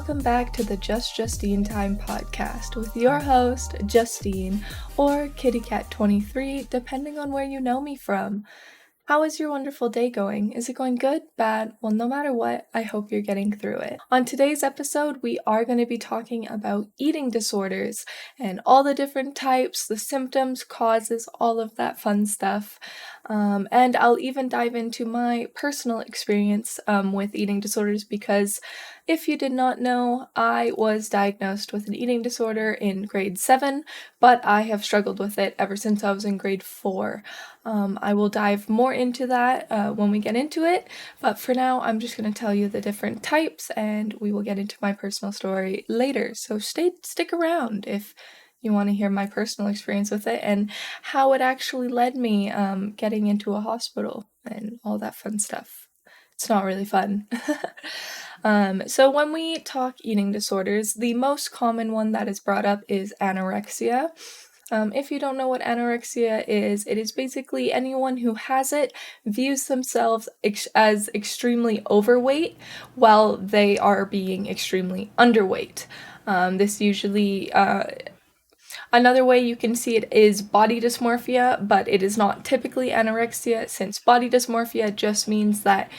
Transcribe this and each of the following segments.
welcome back to the Just Justine Time Podcast with your host, Justine, or Kitty Cat 23, depending on where you know me from. How is your wonderful day going? Is it going good? Bad? Well, no matter what, I hope you're getting through it. On today's episode, we are going to be talking about eating disorders and all the different types, the symptoms, causes, all of that fun stuff. And I'll even dive into my personal experience with eating disorders because if you did not know, I was diagnosed with an eating disorder in grade 7, but I have struggled with it ever since I was in grade 4. I will dive more into that when we get into it, but for now, I'm just going to tell you the different types, and we will get into my personal story later. So stick around if you want to hear my personal experience with it and how it actually led me getting into a hospital and all that fun stuff. It's not really fun. So when we talk eating disorders, the most common one that is brought up is anorexia. If you don't know what anorexia is, it is basically anyone who has it views themselves as extremely overweight while they are being extremely underweight. This usually Another way you can see it is body dysmorphia, but it is not typically anorexia, since body dysmorphia just means that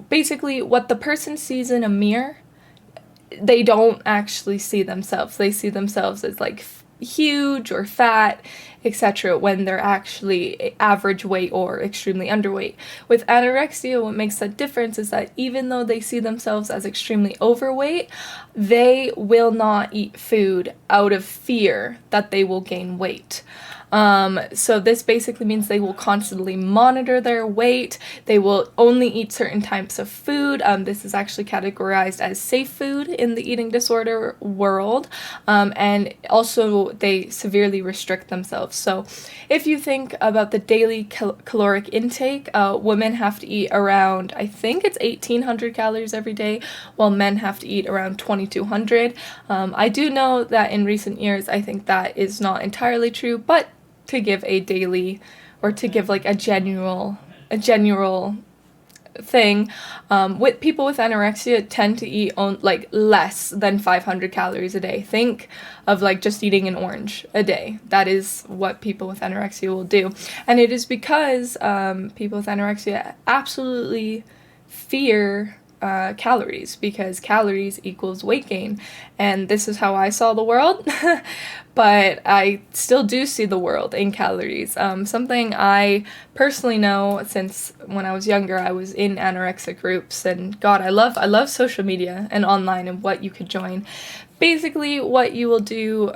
basically what the person sees in a mirror, they don't actually see themselves. They see themselves as like huge or fat, etc., when they're actually average weight or extremely underweight. With anorexia, what makes that difference is that even though they see themselves as extremely overweight, they will not eat food out of fear that they will gain weight. So this basically means they will constantly monitor their weight. They will only eat certain types of food. This is actually categorized as safe food in the eating disorder world. And also they severely restrict themselves. So if you think about the daily caloric intake, women have to eat around, I think it's 1,800 calories every day, while men have to eat around 2,200. I do know that in recent years, I think that is not entirely true, but to give a daily, or to give like a general thing, with people with anorexia tend to eat like less than 500 calories a day. Think of like just eating an orange a day. That is what people with anorexia will do, and it is because people with anorexia absolutely fear calories, because calories equals weight gain, and this is how I saw the world. But I still do see the world in calories. Something I personally know, since when I was younger, I was in anorexic groups, and God, I love social media and online and what you could join. Basically, what you will do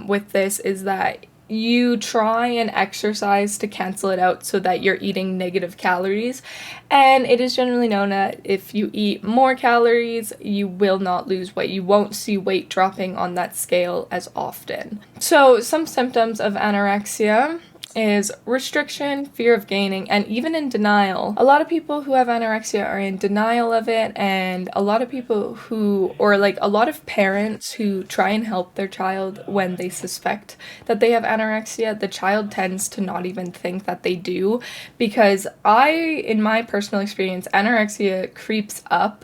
with this is that you try and exercise to cancel it out so that you're eating negative calories, and it is generally known that if you eat more calories, you will not lose weight. You won't see weight dropping on that scale as often. So some symptoms of anorexia is restriction, fear of gaining, and even in denial. A lot of people who have anorexia are in denial of it, and a lot of people a lot of parents who try and help their child when they suspect that they have anorexia, the child tends to not even think that they do, because in my personal experience, anorexia creeps up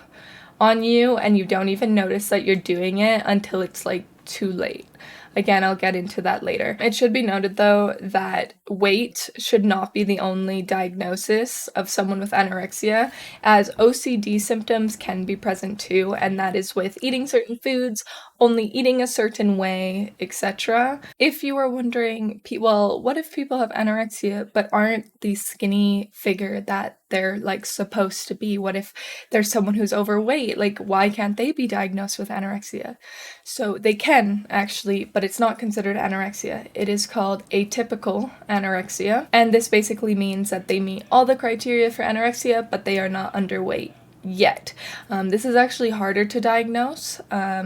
on you and you don't even notice that you're doing it until it's like too late. Again, I'll get into that later. It should be noted, though, that weight should not be the only diagnosis of someone with anorexia, as OCD symptoms can be present too, and that is with eating certain foods, only eating a certain way, etc. If you are wondering, well, what if people have anorexia but aren't the skinny figure that they're like supposed to be? What if there's someone who's overweight? Like, why can't they be diagnosed with anorexia? So they can actually, but it's not considered anorexia. It is called atypical anorexia, and this basically means that they meet all the criteria for anorexia, but they are not underweight yet. This is actually harder to diagnose,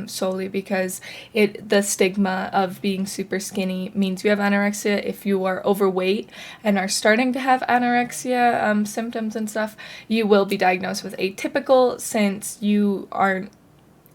solely because the stigma of being super skinny means you have anorexia. If you are overweight and are starting to have anorexia symptoms and stuff, you will be diagnosed with atypical, since you aren't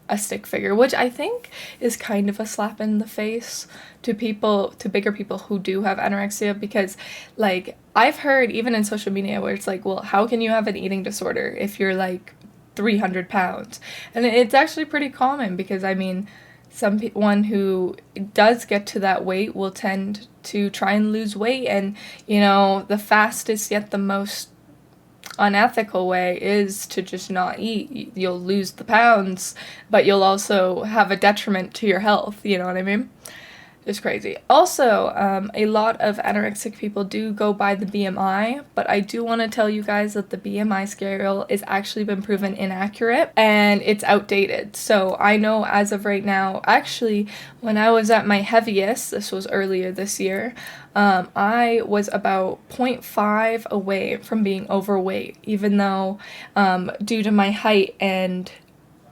a stick figure, which I think is kind of a slap in the face to bigger people who do have anorexia, because like I've heard even in social media where it's like, well, how can you have an eating disorder if you're like 300 pounds. And it's actually pretty common because, I mean, someone who does get to that weight will tend to try and lose weight, and, you know, the fastest yet the most unethical way is to just not eat. You'll lose the pounds, but you'll also have a detriment to your health, you know what I mean? It's crazy. Also, a lot of anorexic people do go by the BMI, but I do want to tell you guys that the BMI scale is actually been proven inaccurate and it's outdated. So I know as of right now, actually, when I was at my heaviest, this was earlier this year, I was about 0.5 away from being overweight, even though due to my height and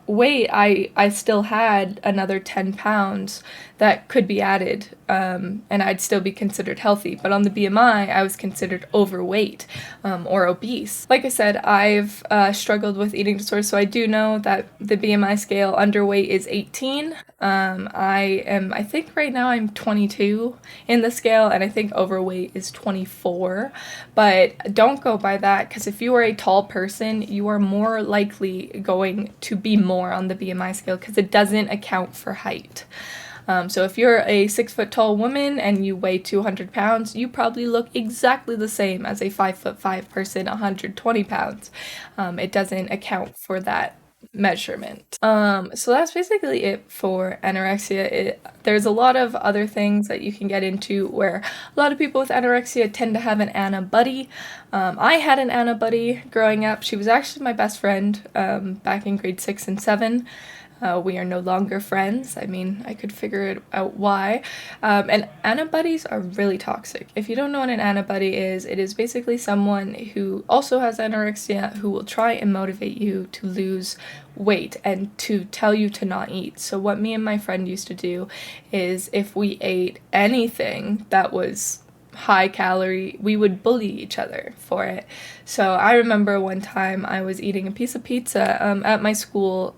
weight, I still had another 10 pounds that could be added, and I'd still be considered healthy. But on the BMI, I was considered overweight or obese. Like I said, I've struggled with eating disorders, so I do know that the BMI scale underweight is 18. I think right now I'm 22 in the scale, and I think overweight is 24. But don't go by that, because if you are a tall person, you are more likely going to be more on the BMI scale, because it doesn't account for height. So if you're a 6 foot tall woman and you weigh 200 pounds, you probably look exactly the same as a 5'5" person, 120 pounds. It doesn't account for that measurement. So that's basically it for anorexia. There's a lot of other things that you can get into where a lot of people with anorexia tend to have an Anna buddy. I had an Anna buddy growing up. She was actually my best friend back in grade 6 and 7. We are no longer friends. I mean, I could figure it out why. And Anna buddies are really toxic. If you don't know what an Anna buddy is, it is basically someone who also has anorexia who will try and motivate you to lose weight and to tell you to not eat. So what me and my friend used to do is if we ate anything that was high calorie, we would bully each other for it. So I remember one time I was eating a piece of pizza at my school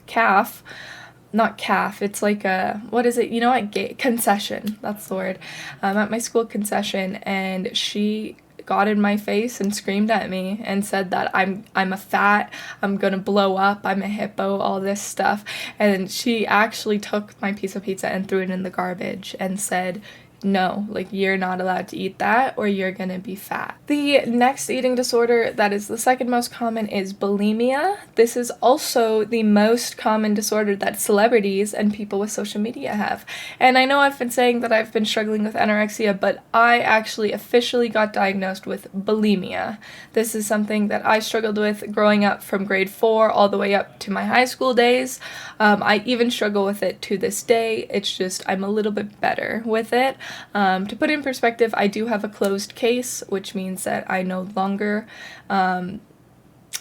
not calf, it's like a, what is it, you know what, concession, that's the word, at my school concession, and she got in my face and screamed at me and said that I'm a fat, I'm gonna blow up, I'm a hippo, all this stuff. And she actually took my piece of pizza and threw it in the garbage and said, no, like, you're not allowed to eat that or you're gonna be fat. The next eating disorder that is the second most common is bulimia. This is also the most common disorder that celebrities and people with social media have. And I know I've been saying that I've been struggling with anorexia, but I actually officially got diagnosed with bulimia. This is something that I struggled with growing up from grade 4 all the way up to my high school days. I even struggle with it to this day. It's just I'm a little bit better with it. To put in perspective, I do have a closed case, which means that I no longer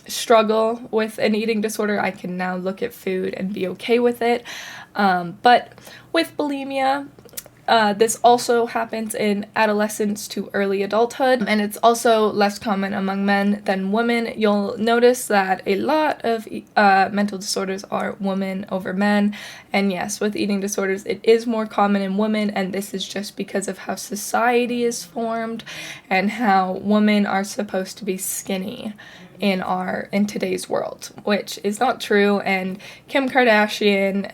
struggle with an eating disorder. I can now look at food and be okay with it. But with bulimia, this also happens in adolescence to early adulthood, and it's also less common among men than women. You'll notice that a lot of mental disorders are women over men, and yes, with eating disorders, it is more common in women, and this is just because of how society is formed and how women are supposed to be skinny in today's world, which is not true. And Kim Kardashian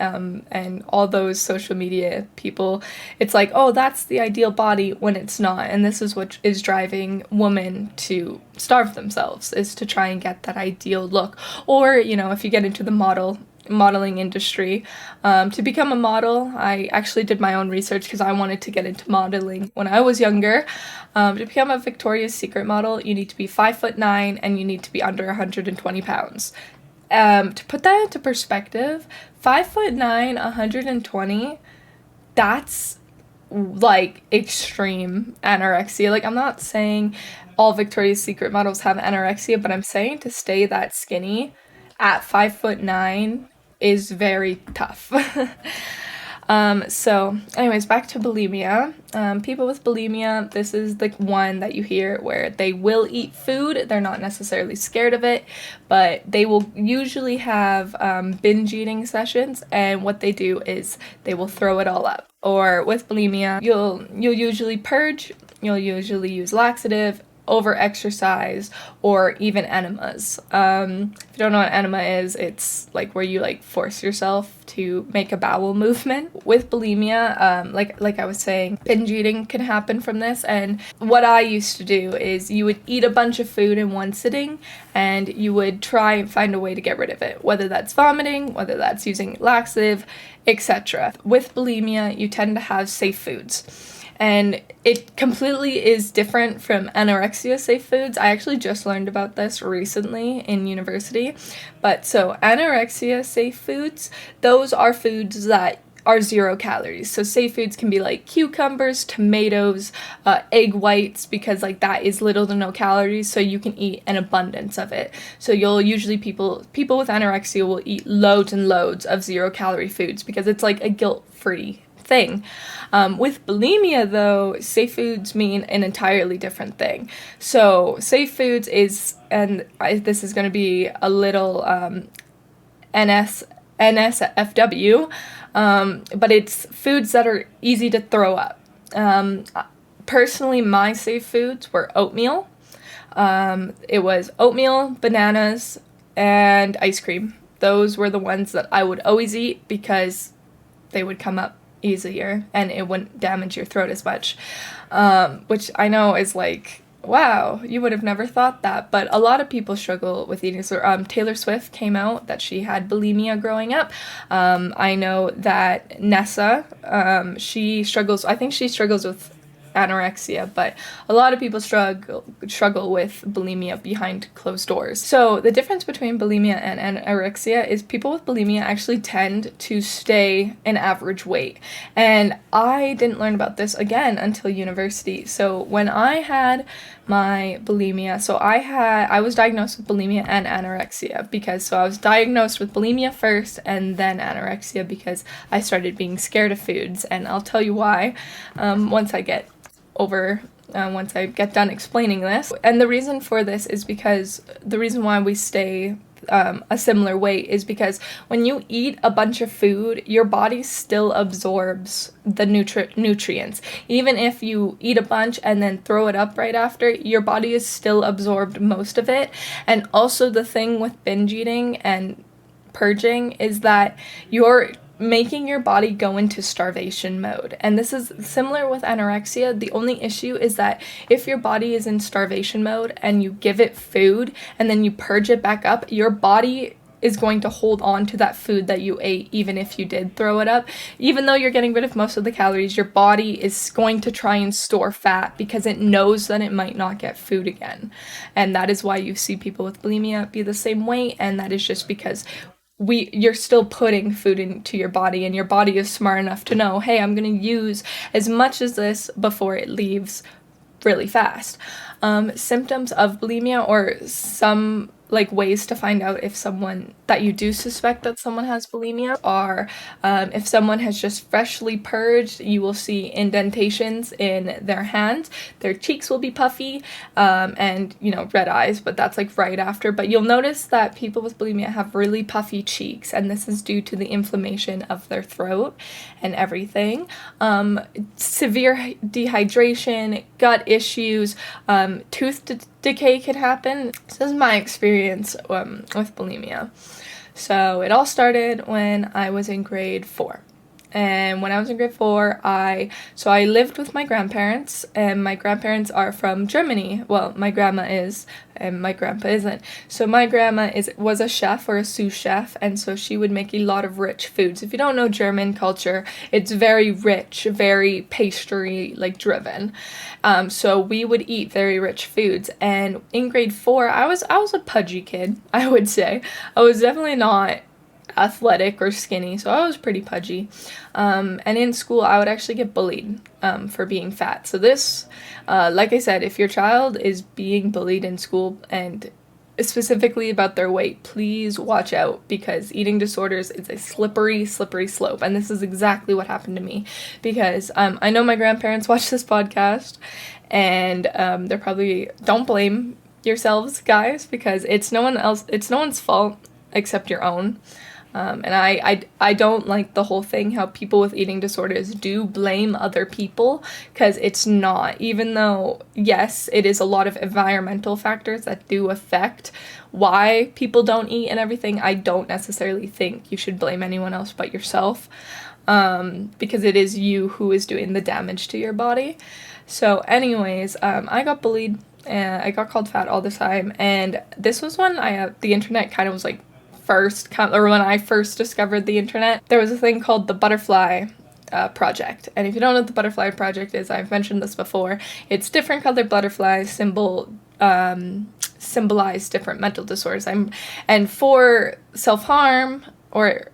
and all those social media people, it's like, oh, that's the ideal body, when it's not. And this is what is driving women to starve themselves, is to try and get that ideal look. Or, you know, if you get into the modeling industry, to become a model, I actually did my own research because I wanted to get into modeling when I was younger. To become a Victoria's Secret model, you need to be 5'9" and you need to be under 120 pounds. To put that into perspective, 5'9", 120, that's like extreme anorexia. Like, I'm not saying all Victoria's Secret models have anorexia, but I'm saying to stay that skinny at 5'9" is very tough. So anyways, back to bulimia. People with bulimia, this is the one that you hear where they will eat food. They're not necessarily scared of it, but they will usually have binge eating sessions, and what they do is they will throw it all up. Or with bulimia, you'll usually purge, you'll usually use laxative, over-exercise, or even enemas. If you don't know what enema is, it's like where you like force yourself to make a bowel movement. With bulimia, like I was saying, binge eating can happen from this. And what I used to do is you would eat a bunch of food in one sitting, and you would try and find a way to get rid of it, whether that's vomiting, whether that's using laxative, etc. With bulimia, you tend to have safe foods. And it completely is different from anorexia safe foods. I actually just learned about this recently in university. But so anorexia safe foods, those are foods that are 0 calories. So safe foods can be like cucumbers, tomatoes, egg whites, because like that is little to no calories, so you can eat an abundance of it. So you'll usually people with anorexia will eat loads and loads of 0 calorie foods because it's like a guilt-free thing. With bulimia, though, safe foods mean an entirely different thing. So safe foods is, and this is going to be a little NSFW, but it's foods that are easy to throw up. Personally, my safe foods were oatmeal. It was oatmeal, bananas, and ice cream. Those were the ones that I would always eat because they would come up easier and it wouldn't damage your throat as much, which I know is like, wow, you would have never thought that, but a lot of people struggle with eating. So Taylor Swift came out that she had bulimia growing up. I know that Nessa, she struggles with anorexia, but a lot of people struggle with bulimia behind closed doors. So the difference between bulimia and anorexia is people with bulimia actually tend to stay an average weight. And I didn't learn about this again until university. So when I had my bulimia, I was diagnosed with bulimia and anorexia because I was diagnosed with bulimia first and then anorexia because I started being scared of foods, and I'll tell you why once I get done explaining this. And the reason for this is because the reason why we stay a similar weight is because when you eat a bunch of food, your body still absorbs the nutrients. Even if you eat a bunch and then throw it up right after, your body is still absorbed most of it. And also the thing with binge eating and purging is that you're making your body go into starvation mode. And this is similar with anorexia. The only issue is that if your body is in starvation mode and you give it food and then you purge it back up, your body is going to hold on to that food that you ate even if you did throw it up. Even though you're getting rid of most of the calories, your body is going to try and store fat because it knows that it might not get food again. And that is why you see people with bulimia be the same weight, and that is just because you're still putting food into your body, and your body is smart enough to know, hey, I'm going to use as much as this before it leaves really fast. Symptoms of bulimia, or some like ways to find out if someone that you do suspect that someone has bulimia, are if someone has just freshly purged, you will see indentations in their hands, their cheeks will be puffy, and red eyes, but that's like right after. But you'll notice that people with bulimia have really puffy cheeks, and this is due to the inflammation of their throat and everything. Severe dehydration, gut issues, tooth decay could happen. This is my experience with bulimia. So it all started when I was in grade 4. And when I was in grade 4, I lived with my grandparents, and my grandparents are from Germany. Well, my grandma is, and my grandpa isn't. So my grandma was a chef, or a sous chef, and so she would make a lot of rich foods. If you don't know German culture, it's very rich, very pastry driven. So we would eat very rich foods. And in grade 4, I was a pudgy kid, I would say. I was definitely not athletic or skinny, so I was pretty pudgy. And in school, I would actually get bullied for being fat. So this, like I said, if your child is being bullied in school and specifically about their weight, please watch out, because eating disorders is a slippery slope. And this is exactly what happened to me, because I know my grandparents watch this podcast, and they're probably, don't blame yourselves, guys, because it's no one's fault except your own. And I don't like the whole thing how people with eating disorders do blame other people, because it's not. Even though, yes, it is a lot of environmental factors that do affect why people don't eat and everything, I don't necessarily think you should blame anyone else but yourself, because it is you who is doing the damage to your body. So anyways, I got bullied and I got called fat all the time, and this was when the internet kind of was like when I first discovered the internet. There was a thing called the Butterfly Project, and if you don't know what the Butterfly Project is, I've mentioned this before. It's different colored butterflies symbolize different mental disorders. And for self-harm, or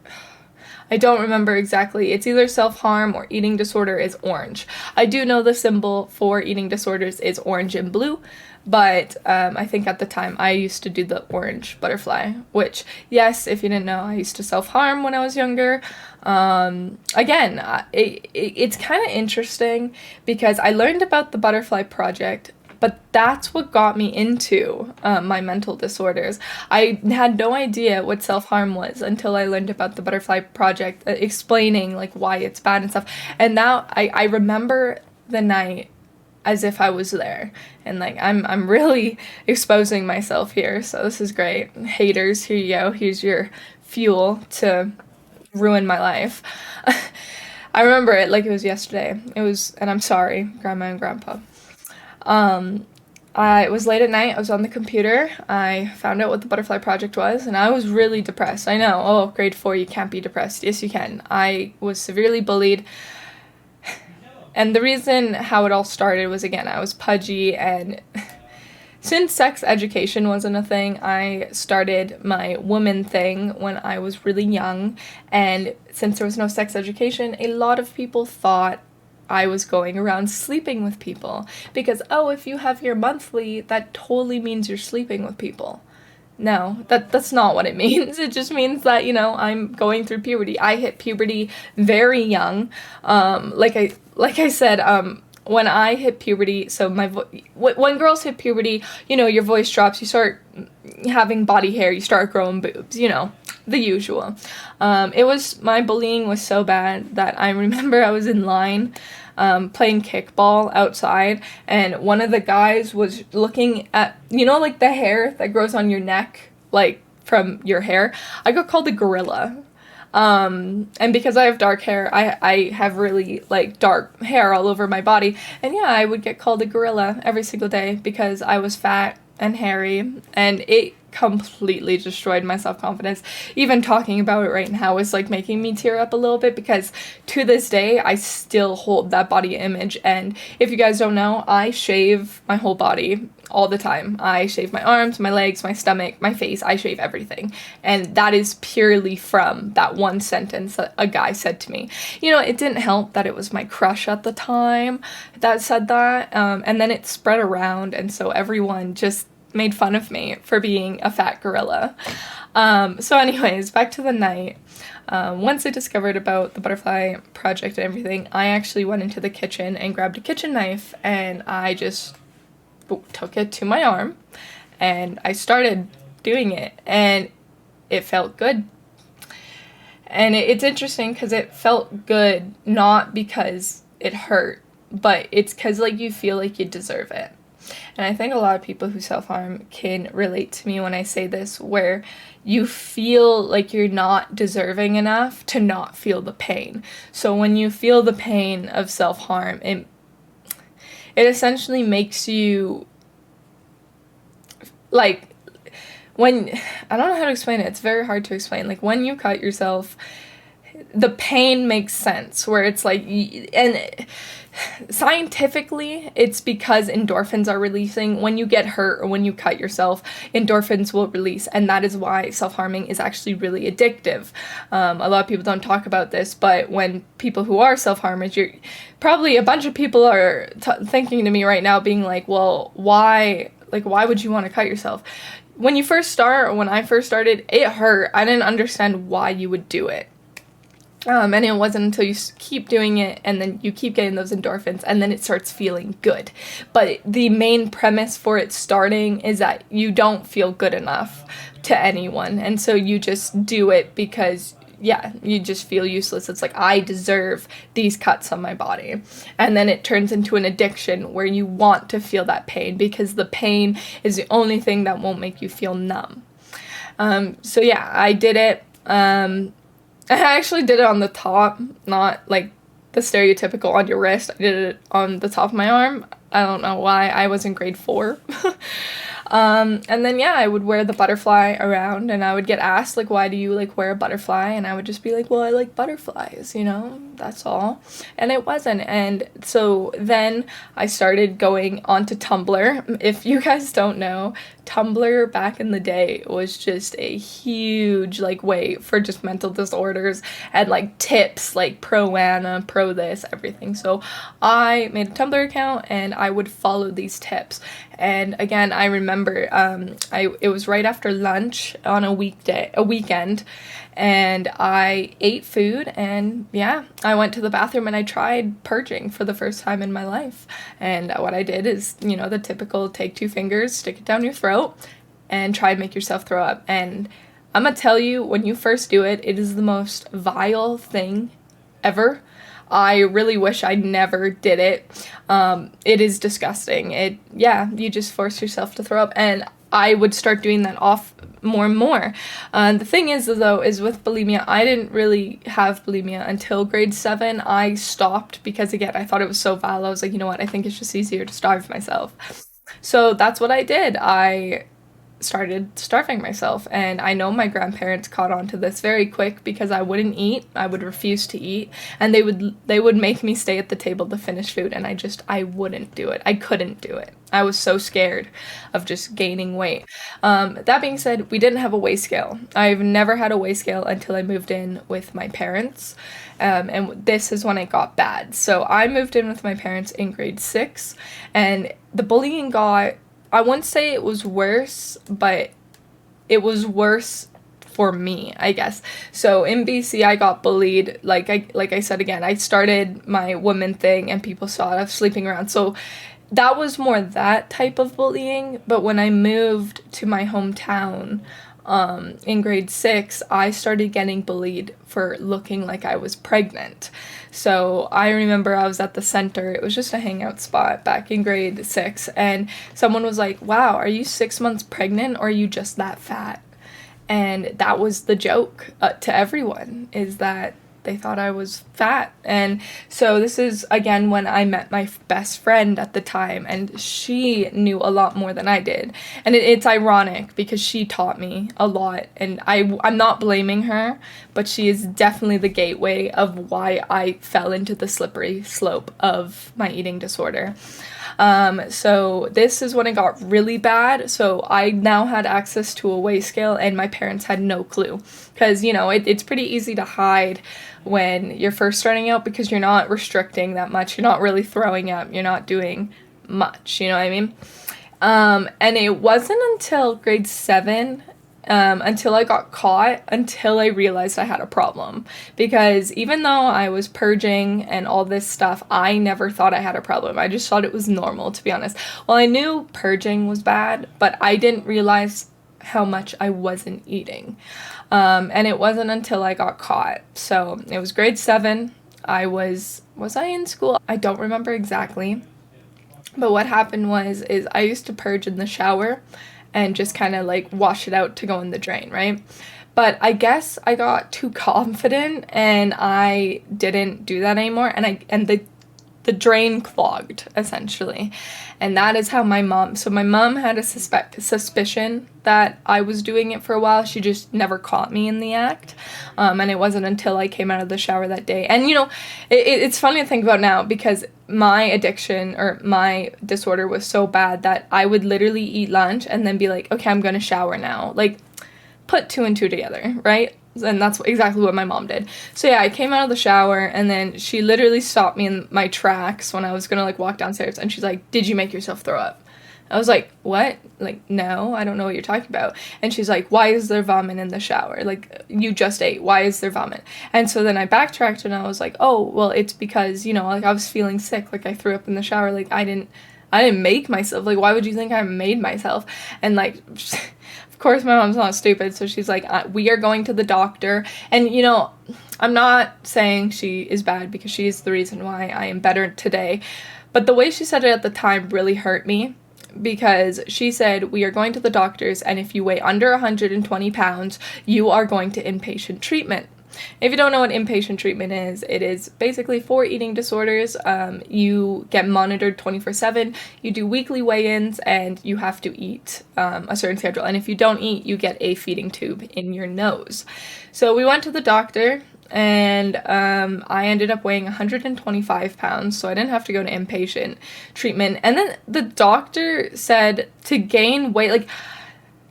I don't remember exactly. It's either self-harm or eating disorder is orange. I do know the symbol for eating disorders is orange and blue, but I think at the time I used to do the orange butterfly, which, yes, if you didn't know, I used to self-harm when I was younger. Again, it's kind of interesting because I learned about the Butterfly Project, but that's what got me into my mental disorders. I had no idea what self-harm was until I learned about the Butterfly Project, explaining like why it's bad and stuff. And now I remember the night as if I was there. And like I'm really exposing myself here, so this is great. Haters, here you go. Here's your fuel to ruin my life. I remember it like it was yesterday. And I'm sorry, Grandma and Grandpa. It was late at night, I was on the computer, I found out what the Butterfly Project was, and I was really depressed. I know, grade 4, you can't be depressed. Yes, you can. I was severely bullied, and the reason how it all started was, again, I was pudgy, and since sex education wasn't a thing, I started my woman thing when I was really young, and since there was no sex education, a lot of people thought I was going around sleeping with people, because, if you have your monthly, that totally means you're sleeping with people. No, that's not what it means. It just means that, I'm going through puberty. I hit puberty very young. Like I said, when I hit puberty, so when girls hit puberty, your voice drops, you start having body hair, you start growing boobs, the usual. My bullying was so bad that I remember I was in line playing kickball outside, and one of the guys was looking at, like the hair that grows on your neck, like from your hair. I got called a gorilla. And because I have dark hair, I have really like dark hair all over my body, and yeah, I would get called a gorilla every single day because I was fat and hairy, and it completely destroyed my self-confidence. Even talking about it right now is like making me tear up a little bit, because to this day I still hold that body image. And if you guys don't know, I shave my whole body all the time. I shave my arms, my legs, my stomach, my face. I shave everything, and that is purely from that one sentence that a guy said to me. It didn't help that it was my crush at the time that said that, and then it spread around, and so everyone just made fun of me for being a fat gorilla. So anyways, back to the night. Once I discovered about the Butterfly Project and everything, I actually went into the kitchen and grabbed a kitchen knife, and I just took it to my arm, and I started doing it, and it felt good. And it's interesting because it felt good not because it hurt, but it's because like you feel like you deserve it. And I think a lot of people who self-harm can relate to me when I say this, where you feel like you're not deserving enough to not feel the pain. So when you feel the pain of self-harm, it essentially makes you, like, I don't know how to explain it. It's very hard to explain. Like, when you cut yourself, the pain makes sense, where it's like, and scientifically, it's because endorphins are releasing. When you get hurt or when you cut yourself, endorphins will release, and that is why self-harming is actually really addictive. A lot of people don't talk about this, but when people who are self-harmers, you're probably, a bunch of people are thinking to me right now, being like, well, why would you want to cut yourself? When you first start, or when I first started, it hurt. I didn't understand why you would do it. And it wasn't until you keep doing it and then you keep getting those endorphins and then it starts feeling good. But the main premise for it starting is that you don't feel good enough to anyone. And so you just do it because, yeah, you just feel useless. It's like, I deserve these cuts on my body. And then it turns into an addiction where you want to feel that pain because the pain is the only thing that won't make you feel numb. So yeah, I did it. I actually did it on the top, not like the stereotypical on your wrist. I did it on the top of my arm. I don't know why. I was in grade 4. And then, yeah, I would wear the butterfly around, and I would get asked, like, why do you, like, wear a butterfly? And I would just be like, well, I like butterflies, you know, that's all. And it wasn't. And so then I started going onto Tumblr. If you guys don't know, Tumblr back in the day was just a huge, like, way for just mental disorders and, like, tips, like, pro Anna, pro this, everything. So I made a Tumblr account, and I would follow these tips. And again, I remember it was right after lunch on a weekend, and I ate food, and yeah, I went to the bathroom and I tried purging for the first time in my life. And what I did is, you know, the typical take 2 fingers, stick it down your throat, and try to make yourself throw up. And I'm gonna tell you, when you first do it, it is the most vile thing ever. I really wish I never did it. It is disgusting. You just force yourself to throw up, and I would start doing that off more and more. The thing is, though, is with bulimia, I didn't really have bulimia until grade 7. I stopped because, again, I thought it was so vile. I was like, you know what, I think it's just easier to starve myself. So that's what I did. I started starving myself, and I know my grandparents caught on to this very quick because I wouldn't eat. I would refuse to eat, and they would make me stay at the table to finish food, and I wouldn't do it. I couldn't do it. I was so scared of just gaining weight. That being said, we didn't have a weigh scale. I've never had a weigh scale until I moved in with my parents, and this is when it got bad. So I moved in with my parents in grade 6, and the bullying got, I wouldn't say it was worse, but it was worse for me, I guess. So in BC, I got bullied. Like I said again, I started my woman thing, and people saw us sleeping around. So that was more that type of bullying. But when I moved to my hometown, in grade 6, I started getting bullied for looking like I was pregnant. So I remember I was at the center. It was just a hangout spot back in grade 6, and someone was like, wow, are you 6 months pregnant, or are you just that fat? And that was the joke to everyone, is that they thought I was fat. And so this is, again, when I met my best friend at the time, and she knew a lot more than I did. And it's ironic because she taught me a lot, and I'm not blaming her, but she is definitely the gateway of why I fell into the slippery slope of my eating disorder. So this is when it got really bad. So I now had access to a weigh scale, and my parents had no clue, because, you know, it's pretty easy to hide when you're first starting out because you're not restricting that much. You're not really throwing up. You're not doing much, you know what I mean? And it wasn't until grade 7, until I got caught, until I realized I had a problem. Because even though I was purging and all this stuff, I never thought I had a problem. I just thought it was normal, to be honest. Well, I knew purging was bad, but I didn't realize how much I wasn't eating. And it wasn't until I got caught. So it was grade 7. Was I in school? I don't remember exactly. But what happened is I used to purge in the shower and just kind of like wash it out to go in the drain, right? But I guess I got too confident and I didn't do that anymore, and the drain clogged, essentially. And that is how my mom had a suspicion that I was doing it for a while. She just never caught me in the act. And it wasn't until I came out of the shower that day. And, you know, it's funny to think about now, because my addiction or my disorder was so bad that I would literally eat lunch and then be like, okay, I'm going to shower now. Like, put 2 and 2 together, right? And that's exactly what my mom did. So yeah, I came out of the shower, and then she literally stopped me in my tracks when I was gonna like walk downstairs, and she's like, did you make yourself throw up? I was like, what? Like, no, I don't know what you're talking about. And she's like, why is there vomit in the shower? Like, you just ate. Why is there vomit? And so then I backtracked and I was like, oh, well, it's because, you know, like I was feeling sick. Like I threw up in the shower. Like I didn't make myself. Like, why would you think I made myself? And like, of course my mom's not stupid. So she's like, we are going to the doctor. And, you know, I'm not saying she is bad because she is the reason why I am better today. But the way she said it at the time really hurt me. Because she said, we are going to the doctors, and if you weigh under 120 pounds, you are going to inpatient treatment. If you don't know what inpatient treatment is, it is basically for eating disorders. You get monitored 24/7, you do weekly weigh-ins, and you have to eat a certain schedule. And if you don't eat, you get a feeding tube in your nose. So we went to the doctor, and I ended up weighing 125 pounds, so I didn't have to go to inpatient treatment. And then the doctor said to gain weight, like,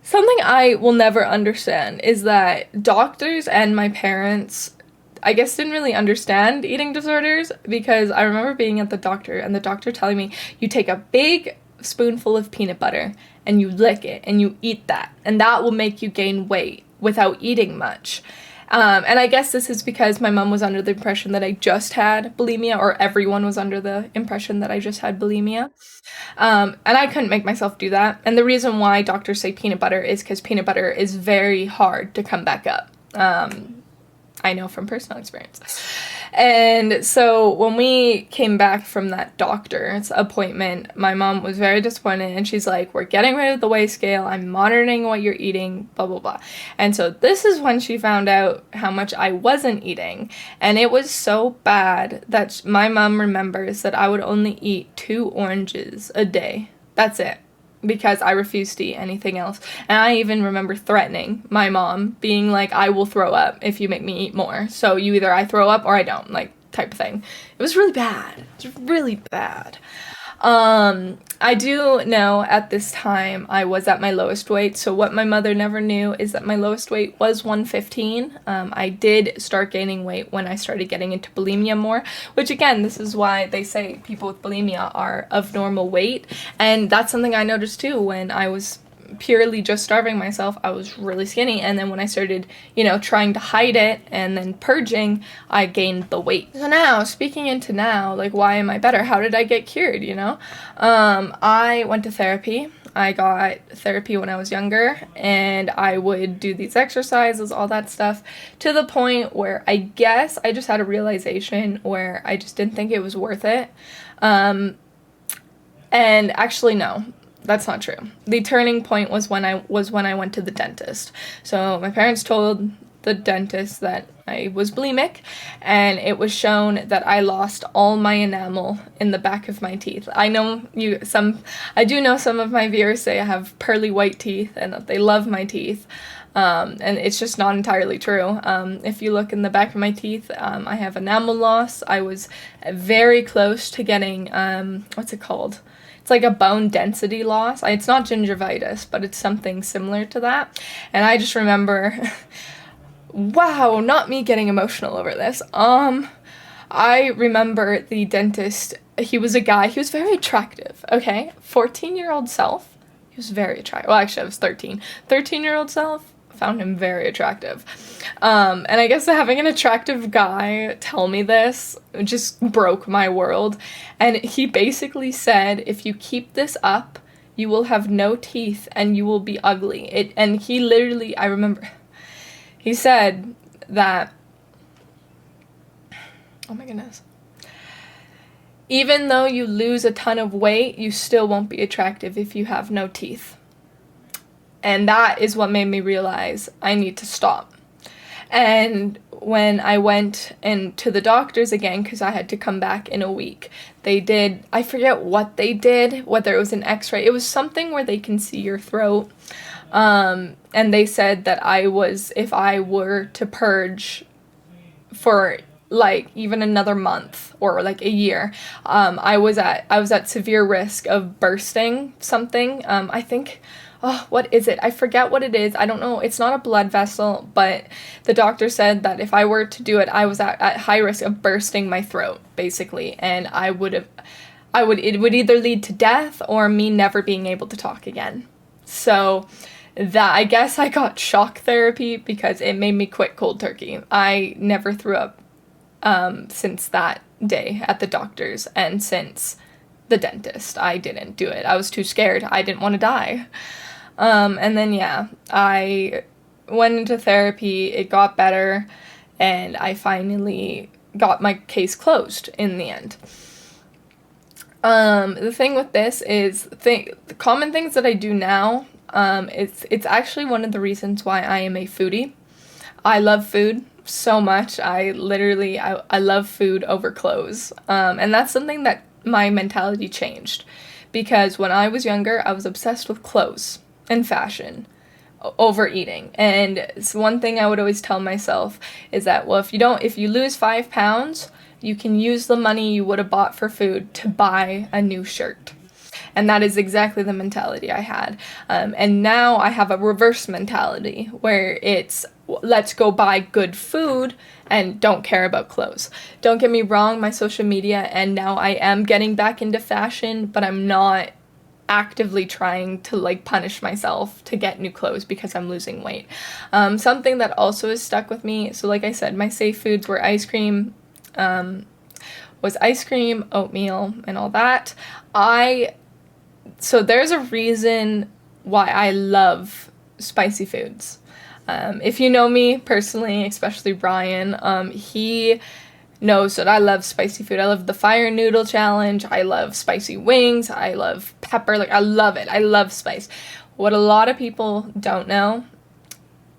something I will never understand is that doctors and my parents, I guess, didn't really understand eating disorders, because I remember being at the doctor and the doctor telling me, you take a big spoonful of peanut butter and you lick it and you eat that, and that will make you gain weight without eating much. And I guess this is because my mom was under the impression that I just had bulimia, or everyone was under the impression that I just had bulimia. And I couldn't make myself do that. And the reason why doctors say peanut butter is because peanut butter is very hard to come back up. I know from personal experience. And so when we came back from that doctor's appointment, my mom was very disappointed, and she's like, we're getting rid of the weigh scale, I'm monitoring what you're eating, blah, blah, blah. And so this is when she found out how much I wasn't eating, and it was so bad that my mom remembers that I would only eat 2 oranges a day. That's it. Because I refused to eat anything else. And I even remember threatening my mom, being like, I will throw up if you make me eat more. So you either I throw up or I don't, like, type of thing. It was really bad. It was really bad. I do know at this time I was at my lowest weight. So what my mother never knew is that my lowest weight was 115. I did start gaining weight when I started getting into bulimia more, which again, this is why they say people with bulimia are of normal weight. And that's something I noticed too when I was purely just starving myself. I was really skinny, and then when I started, you know, trying to hide it and then purging, I gained the weight. So now, speaking into now, like, why am I better? How did I get cured, you know? I went to therapy. I got therapy when I was younger, and I would do these exercises, all that stuff, to the point where I guess I just had a realization where I just didn't think it was worth it. And actually, no. That's not true. The turning point was when I went to the dentist. So my parents told the dentist that I was bulimic, and it was shown that I lost all my enamel in the back of my teeth. I do know some of my viewers say I have pearly white teeth and that they love my teeth. And it's just not entirely true. If you look in the back of my teeth, I have enamel loss. I was very close to getting, what's it called? It's like a bone density loss. It's not gingivitis, but it's something similar to that. And I just remember, wow, not me getting emotional over this. I remember the dentist, he was a guy, he was very attractive, okay? 14-year-old self, he was very attractive. Well, actually, I was 13. 13-year-old self, found him very attractive. And I guess having an attractive guy tell me this just broke my world. And he basically said, if you keep this up, you will have no teeth and you will be ugly. And he literally, I remember, he said that, oh my goodness, even though you lose a ton of weight, you still won't be attractive if you have no teeth. And that is what made me realize I need to stop. And when I went to the doctors again, because I had to come back in a week, they did, I forget what they did, whether it was an x-ray. It was something where they can see your throat. And they said that if I were to purge for like even another month or like a year, I was at severe risk of bursting something. I think, what is it? I forget what it is. I don't know. It's not a blood vessel, but the doctor said that if I were to do it, I was at high risk of bursting my throat, basically. And it would either lead to death or me never being able to talk again. So that, I guess I got shock therapy because it made me quit cold turkey. I never threw up since that day at the doctor's, and since the dentist. I didn't do it. I was too scared. I didn't want to die. And then, yeah, I went into therapy. It got better, and I finally got my case closed in the end. The thing with this is the common things that I do now, it's actually one of the reasons why I am a foodie. I love food so much. I love food over clothes. And that's something that my mentality changed, because when I was younger, I was obsessed with clothes and fashion over eating. And one thing I would always tell myself is that, well, if you lose 5 pounds, you can use the money you would have bought for food to buy a new shirt. And that is exactly the mentality I had. And now I have a reverse mentality where it's, let's go buy good food and don't care about clothes. Don't get me wrong, my social media, and now I am getting back into fashion, but I'm not actively trying to like punish myself to get new clothes because I'm losing weight. Something that also has stuck with me, so like I said, my safe foods were ice cream, oatmeal, and all that. So there's a reason why I love spicy foods. If you know me personally, especially Brian, he knows that I love spicy food. I love the fire noodle challenge. I love spicy wings. I love pepper. Like, I love it. I love spice. What a lot of people don't know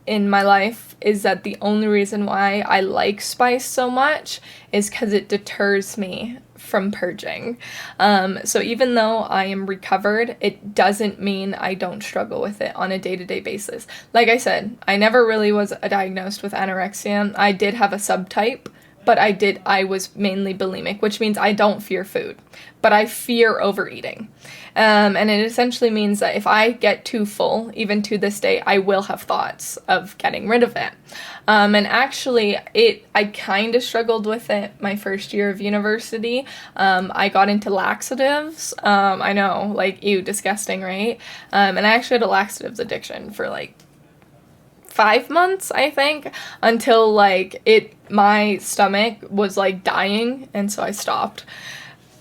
in my life is that the only reason why I like spice so much is because it deters me from purging. So even though I am recovered, it doesn't mean I don't struggle with it on a day-to-day basis. Like I said, I never really was diagnosed with anorexia. I did have a subtype, but I was mainly bulimic, which means I don't fear food, but I fear overeating. And it essentially means that if I get too full, even to this day, I will have thoughts of getting rid of it. And actually, I kind of struggled with it my first year of university. I got into laxatives. I know, like, ew, disgusting, right? And I actually had a laxatives addiction for, like, 5 months, I think, until, like, my stomach was, like, dying, and so I stopped.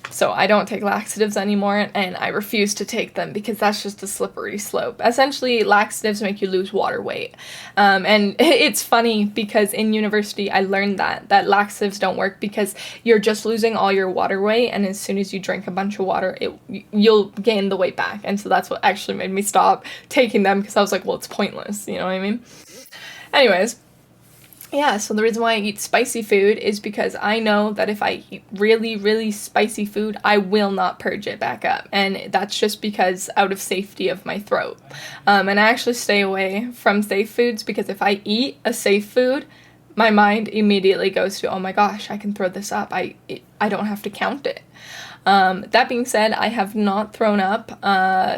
So I don't take laxatives anymore, and I refuse to take them because that's just a slippery slope. Essentially, laxatives make you lose water weight. And it's funny because in university I learned that laxatives don't work because you're just losing all your water weight, and as soon as you drink a bunch of water, you'll gain the weight back. And so that's what actually made me stop taking them, because I was like, well, it's pointless, you know what I mean? Anyways. Yeah, so the reason why I eat spicy food is because I know that if I eat really, really spicy food, I will not purge it back up. And that's just because out of safety of my throat. And I actually stay away from safe foods because if I eat a safe food, my mind immediately goes to, oh my gosh, I can throw this up. I don't have to count it. That being said, I have not thrown up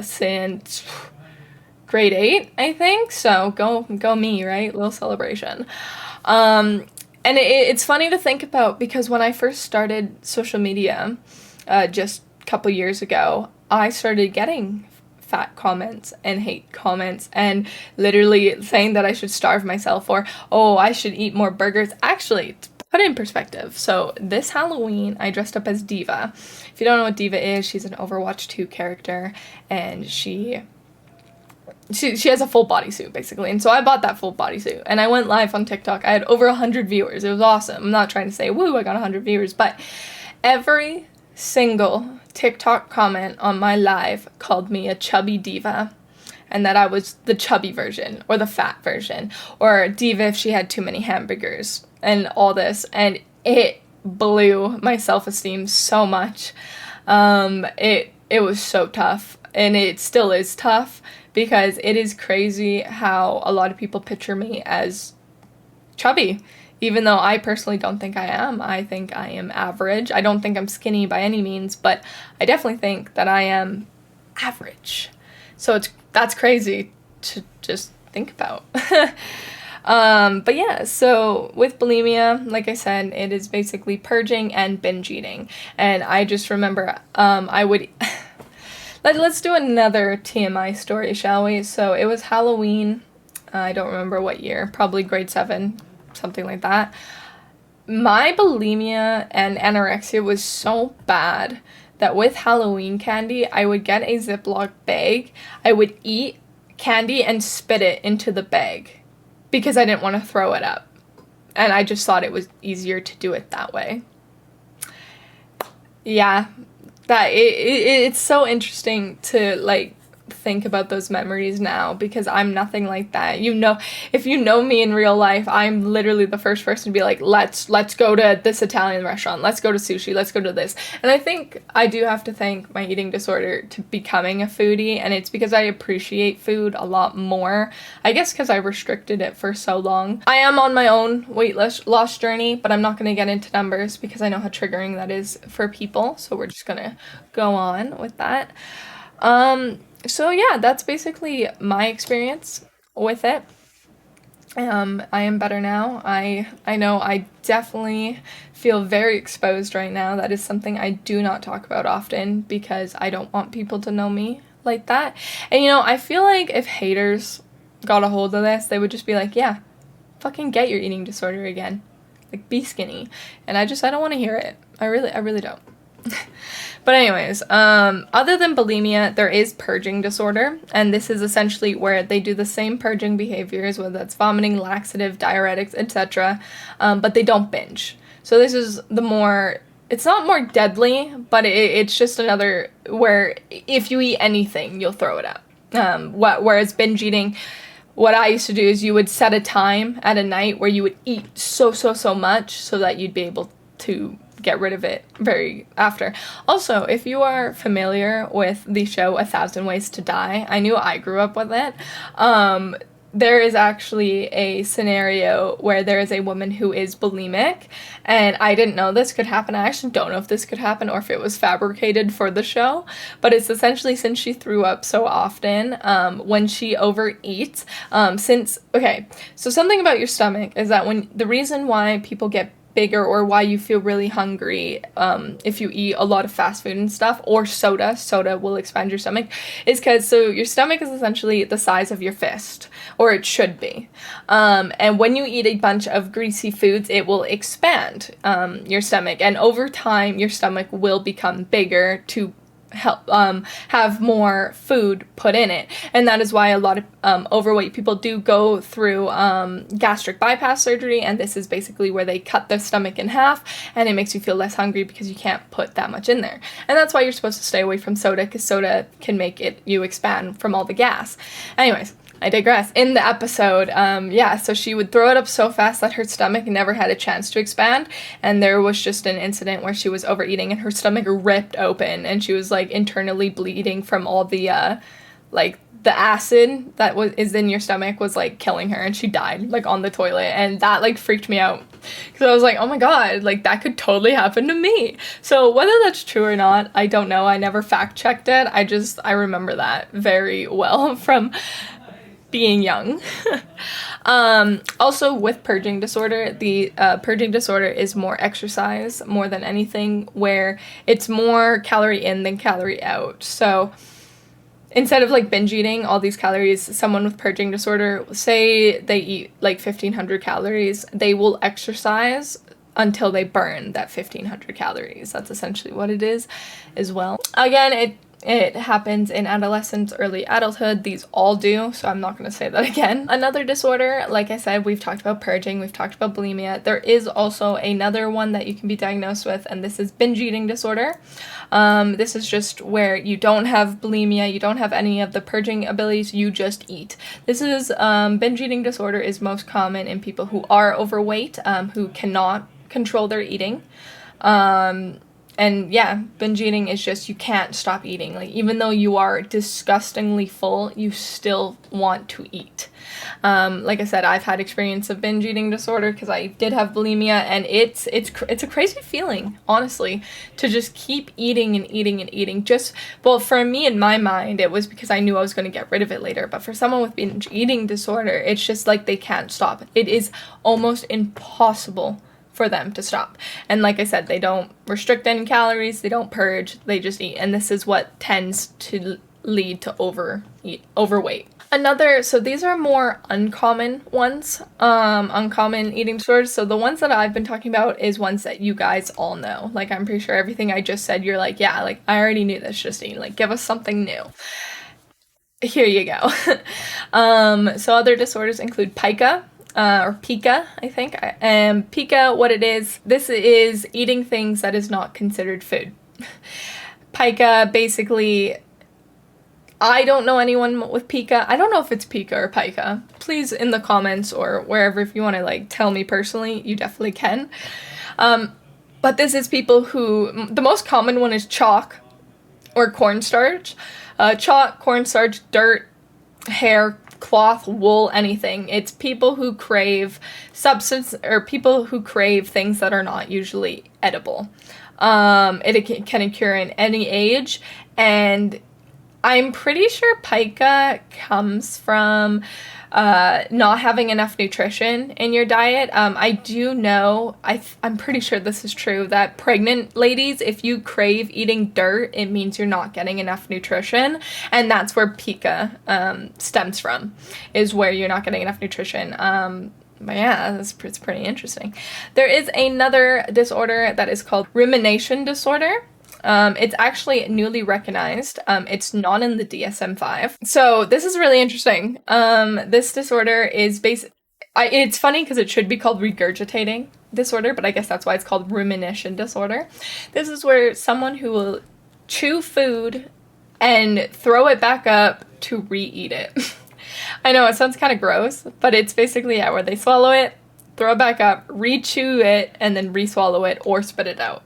since grade 8, I think. So go me, right? Little celebration. And it's funny to think about because when I first started social media, just a couple years ago, I started getting fat comments and hate comments and literally saying that I should starve myself or, oh, I should eat more burgers. Actually, to put it in perspective, so this Halloween, I dressed up as Diva. If you don't know what Diva is, she's an Overwatch 2 character, and she has a full bodysuit, basically. And so I bought that full bodysuit. And I went live on TikTok. I had over 100 viewers. It was awesome. I'm not trying to say, woo, I got 100 viewers. But every single TikTok comment on my live called me a chubby diva. And that I was the chubby version or the fat version. Or diva if she had too many hamburgers. And all this. And it blew my self-esteem so much. It was so tough. And it still is tough. Because it is crazy how a lot of people picture me as chubby, even though I personally don't think I am. I think I am average. I don't think I'm skinny by any means, but I definitely think that I am average. So that's crazy to just think about. But yeah, so with bulimia, like I said, it is basically purging and binge eating. And I just remember I would... Let's do another TMI story, shall we? So it was Halloween. I don't remember what year. Probably grade 7, something like that. My bulimia and anorexia was so bad that with Halloween candy, I would get a Ziploc bag. I would eat candy and spit it into the bag because I didn't want to throw it up. And I just thought it was easier to do it that way. Yeah, it's so interesting to, like, think about those memories now because I'm nothing like that. You know, if you know me in real life, I'm literally the first person to be like, let's go to this Italian restaurant, let's go to sushi, let's go to this. And I think I do have to thank my eating disorder to becoming a foodie, and it's because I appreciate food a lot more. I guess because I restricted it for so long. I am on my own weight loss journey, but I'm not going to get into numbers because I know how triggering that is for people, so we're just gonna go on with that. So yeah, that's basically my experience with it. I am better now. I know I definitely feel very exposed right now. That is something I do not talk about often because I don't want people to know me like that. And you know, I feel like if haters got a hold of this, they would just be like, yeah, fucking get your eating disorder again. Like, be skinny. And I don't want to hear it. I really don't. But anyways, other than bulimia, there is purging disorder, and this is essentially where they do the same purging behaviors, whether that's vomiting, laxative, diuretics, etc., but they don't binge. So this is it's not more deadly, but it's just another where if you eat anything, you'll throw it up. Whereas binge eating, what I used to do is you would set a time at a night where you would eat so much so that you'd be able to get rid of it very after. Also, if you are familiar with the show 1,000 Ways to Die, I knew I grew up with it. There is actually a scenario where there is a woman who is bulimic, and I didn't know this could happen. I actually don't know if this could happen or if it was fabricated for the show, but it's essentially since she threw up so often, when she overeats, so something about your stomach is that the reason why people get bigger or why you feel really hungry if you eat a lot of fast food and stuff, or soda will expand your stomach, is because your stomach is essentially the size of your fist, or it should be, and when you eat a bunch of greasy foods, it will expand your stomach, and over time your stomach will become bigger to help have more food put in it. And that is why a lot of overweight people do go through gastric bypass surgery, and this is basically where they cut the stomach in half and it makes you feel less hungry because you can't put that much in there. And that's why you're supposed to stay away from soda, because soda can make you expand from all the gas. Anyways, I digress. In the episode, so she would throw it up so fast that her stomach never had a chance to expand, and there was just an incident where she was overeating and her stomach ripped open, and she was, like, internally bleeding from all the, the acid that is in your stomach was, like, killing her, and she died, like, on the toilet, and that, like, freaked me out, because I was like, oh my god, like, that could totally happen to me. So whether that's true or not, I don't know. I never fact-checked it. I remember that very well from being young. Also with purging disorder, the purging disorder is more exercise more than anything, where it's more calorie in than calorie out. So instead of like binge eating all these calories, someone with purging disorder, say they eat like 1,500 calories, they will exercise until they burn that 1,500 calories. That's essentially what it is as well. Again, it happens in adolescence, early adulthood. These all do, so I'm not going to say that again. Another disorder, like I said, we've talked about purging, we've talked about bulimia. There is also another one that you can be diagnosed with, and this is binge eating disorder. This is just where you don't have bulimia, you don't have any of the purging abilities, you just eat. This is, binge eating disorder is most common in people who are overweight, who cannot control their eating. And yeah, binge eating is just, you can't stop eating. Like, even though you are disgustingly full, you still want to eat. Like I said, I've had experience of binge eating disorder because I did have bulimia, and it's a crazy feeling, honestly, to just keep eating and eating and eating. Just, well, for me, in my mind, it was because I knew I was going to get rid of it later. But for someone with binge eating disorder, it's just like they can't stop. It is almost impossible for them to stop. And like I said, they don't restrict any calories, they don't purge, they just eat. And this is what tends to lead to overweight. So these are more uncommon ones, uncommon eating disorders. So the ones that I've been talking about is ones that you guys all know. Like, I'm pretty sure everything I just said, you're like, yeah, like, I already knew this, Justine. Like, give us something new. Here you go. So other disorders include pica, or pica, I think. Pica, what it is, this is eating things that is not considered food. Pica, basically, I don't know anyone with pica. I don't know if it's pica or pica. Please, in the comments or wherever, if you want to, like, tell me personally, you definitely can. But this is people who, the most common one is chalk or cornstarch. Chalk, cornstarch, dirt, hair, cloth, wool, anything. It's people who crave people who crave things that are not usually edible. It can occur in any age, and I'm pretty sure pica comes from not having enough nutrition in your diet. I do know, I'm pretty sure this is true, that pregnant ladies, if you crave eating dirt, it means you're not getting enough nutrition. And that's where pica stems from, is where you're not getting enough nutrition. But yeah, it's pretty interesting. There is another disorder that is called rumination disorder. It's actually newly recognized. It's not in the DSM-5. So this is really interesting. This disorder is it's funny because it should be called regurgitating disorder, but I guess that's why it's called rumination disorder. This is where someone who will chew food and throw it back up to re-eat it. I know it sounds kind of gross, but it's basically, yeah, where they swallow it, throw it back up, re-chew it, and then re-swallow it or spit it out.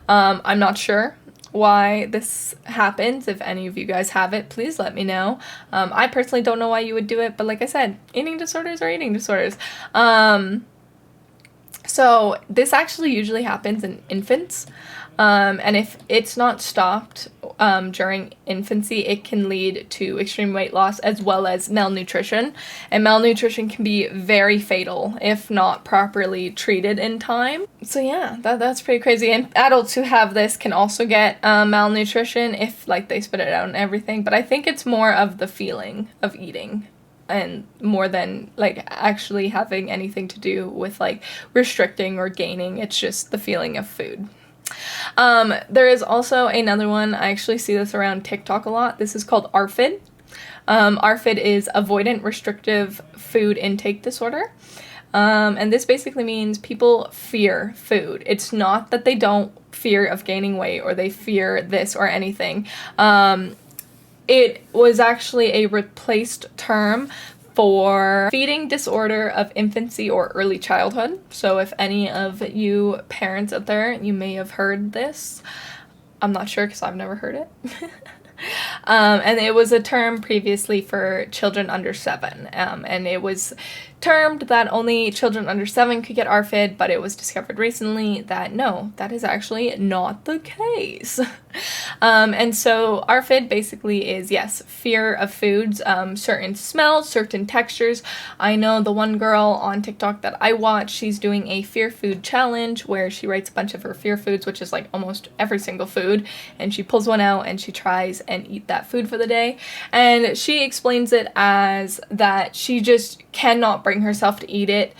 I'm not sure why this happens. If any of you guys have it, please let me know. I personally don't know why you would do it, but like I said, eating disorders are eating disorders. So this actually usually happens in infants, and if it's not stopped during infancy, it can lead to extreme weight loss as well as malnutrition, and malnutrition can be very fatal if not properly treated in time. So yeah, that's pretty crazy. And adults who have this can also get malnutrition if, like, they spit it out and everything, but I think it's more of the feeling of eating, and more than, like, actually having anything to do with, like, restricting or gaining. It's just the feeling of food. There is also another one. I actually see this around TikTok a lot. This is called ARFID. ARFID is avoidant restrictive food intake disorder. And this basically means people fear food. It's not that they don't fear of gaining weight or they fear this or anything. It was actually a replaced term for feeding disorder of infancy or early childhood. So if any of you parents out there, you may have heard this. I'm not sure because I've never heard it. And it was a term previously for children under 7. And it was termed that only children under 7 could get ARFID, but it was discovered recently that no, that is actually not the case. And so ARFID basically is, yes, fear of foods, certain smells, certain textures. I know the one girl on TikTok that I watch, she's doing a fear food challenge where she writes a bunch of her fear foods, which is like almost every single food, and she pulls one out and she tries and eat that food for the day. And she explains it as that she just cannot bring herself to eat it.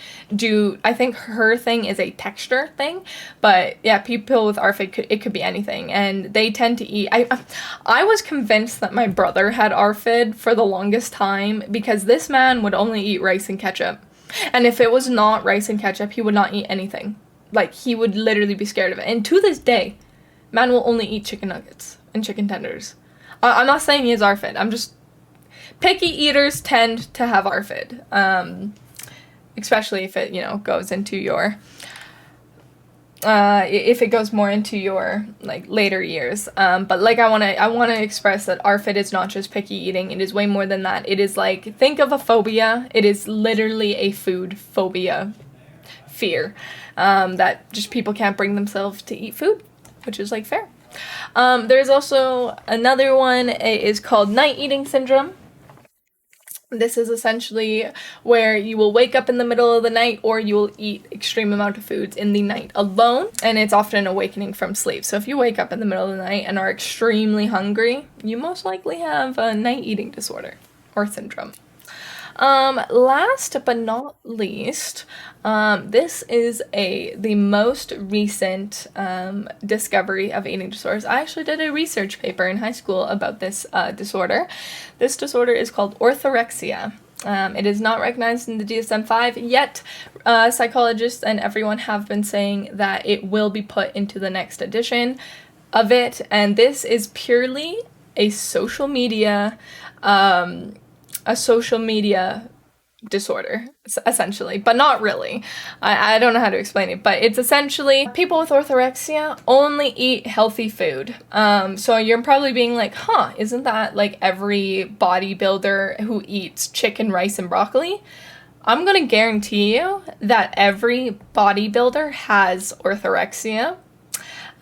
I think her thing is a texture thing, but yeah, people with ARFID, it could be anything, and they tend to eat. I was convinced that my brother had ARFID for the longest time because this man would only eat rice and ketchup, and if it was not rice and ketchup, he would not eat anything. Like, he would literally be scared of it, and to this day, man will only eat chicken nuggets and chicken tenders. I'm not saying he has ARFID. I'm just, picky eaters tend to have ARFID, especially if it, goes into your if it goes more into your like later years. But like I want to express that ARFID is not just picky eating. It is way more than that. It is like, think of a phobia. It is literally a food phobia, fear, that just people can't bring themselves to eat food, which is like fair. There's also another one. It is called night eating syndrome. This is essentially where you will wake up in the middle of the night, or you will eat extreme amount of foods in the night alone, and it's often an awakening from sleep. So if you wake up in the middle of the night and are extremely hungry, you most likely have a night eating disorder or syndrome. Last but not least, this is the most recent discovery of eating disorders. I actually did a research paper in high school about this disorder. This disorder is called orthorexia. It is not recognized in the DSM-5 yet. Psychologists and everyone have been saying that it will be put into the next edition of it, and this is purely a social media disorder, essentially, but not really. I don't know how to explain it, but it's essentially people with orthorexia only eat healthy food. So you're probably being like, isn't that like every bodybuilder who eats chicken, rice, and broccoli? I'm gonna guarantee you that every bodybuilder has orthorexia.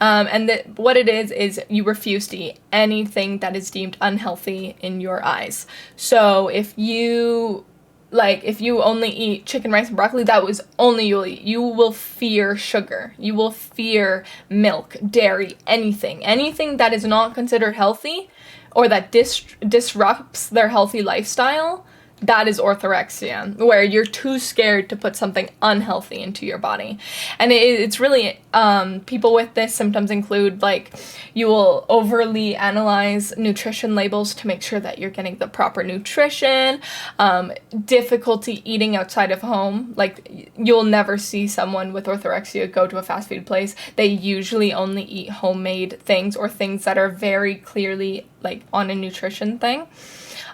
And what it is you refuse to eat anything that is deemed unhealthy in your eyes. So if you only eat chicken, rice, and broccoli, that was only you'll eat. You will fear sugar. You will fear milk, dairy, anything that is not considered healthy or that disrupts their healthy lifestyle. That is orthorexia, where you're too scared to put something unhealthy into your body. And it's really, people with this symptoms include, like, you will overly analyze nutrition labels to make sure that you're getting the proper nutrition, difficulty eating outside of home. Like, you'll never see someone with orthorexia go to a fast food place. They usually only eat homemade things or things that are very clearly, like, on a nutrition thing.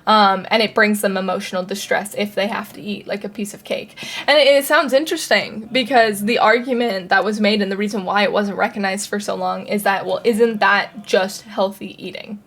And it brings them emotional distress if they have to eat like a piece of cake. And it sounds interesting because the argument that was made and the reason why it wasn't recognized for so long is that, well, isn't that just healthy eating?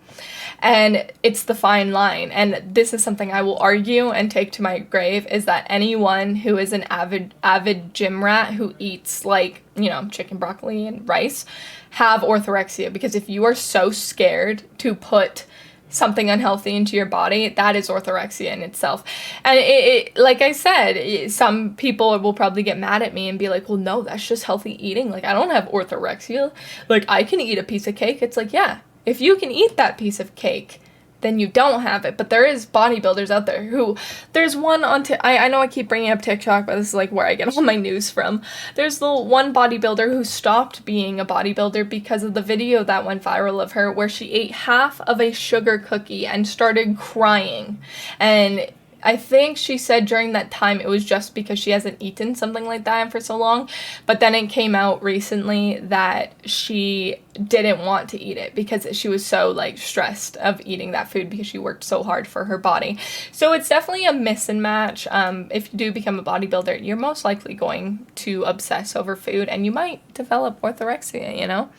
And it's the fine line. And this is something I will argue and take to my grave, is that anyone who is an avid gym rat who eats like, chicken, broccoli, and rice have orthorexia. Because if you are so scared to put something unhealthy into your body, that is orthorexia in itself. And it like I said, some people will probably get mad at me and be like, well, no, that's just healthy eating. Like, I don't have orthorexia. Like, I can eat a piece of cake. It's like, yeah, if you can eat that piece of cake, then you don't have it. But there is bodybuilders out there who, there's one on, I know I keep bringing up TikTok, but this is like where I get all my news from. There's the one bodybuilder who stopped being a bodybuilder because of the video that went viral of her where she ate half of a sugar cookie and started crying. And I think she said during that time it was just because she hasn't eaten something like that for so long. But then it came out recently that she didn't want to eat it because she was so like stressed of eating that food because she worked so hard for her body. So it's definitely a miss and match. If you do become a bodybuilder, you're most likely going to obsess over food and you might develop orthorexia,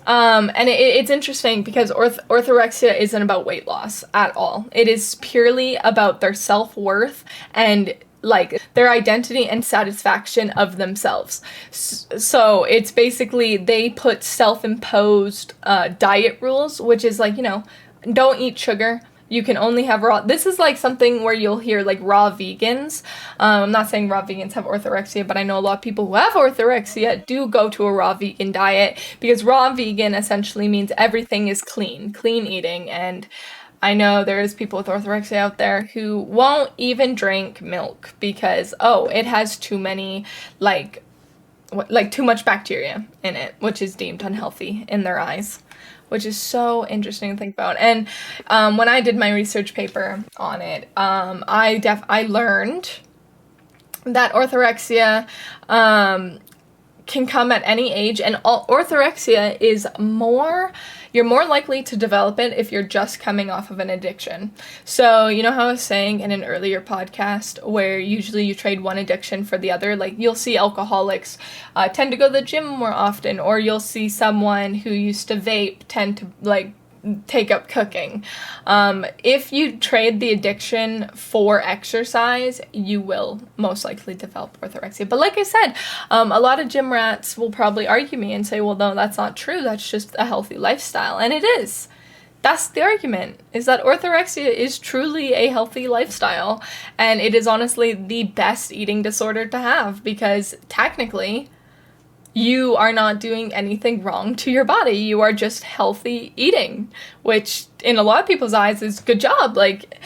And it's interesting because orthorexia isn't about weight loss at all. It is purely about their self-worth and like their identity and satisfaction of themselves. So it's basically they put self-imposed diet rules, which is like, don't eat sugar. You can only have raw. This is like something where you'll hear like raw vegans. I'm not saying raw vegans have orthorexia, but I know a lot of people who have orthorexia do go to a raw vegan diet because raw vegan essentially means everything is clean eating. And I know there's people with orthorexia out there who won't even drink milk because, it has too many, like too much bacteria in it, which is deemed unhealthy in their eyes. Which is so interesting to think about. And when I did my research paper on it, I learned that orthorexia can come at any age, and orthorexia is more you're more likely to develop it if you're just coming off of an addiction. So, you know how I was saying in an earlier podcast where usually you trade one addiction for the other? Like, you'll see alcoholics tend to go to the gym more often, or you'll see someone who used to vape tend to, like, take up cooking. If you trade the addiction for exercise, you will most likely develop orthorexia. But like I said, a lot of gym rats will probably argue me and say, well, no, that's not true. That's just a healthy lifestyle. And it is. That's the argument, is that orthorexia is truly a healthy lifestyle. And it is honestly the best eating disorder to have, because technically you are not doing anything wrong to your body. You are just healthy eating, which in a lot of people's eyes is good job. Like,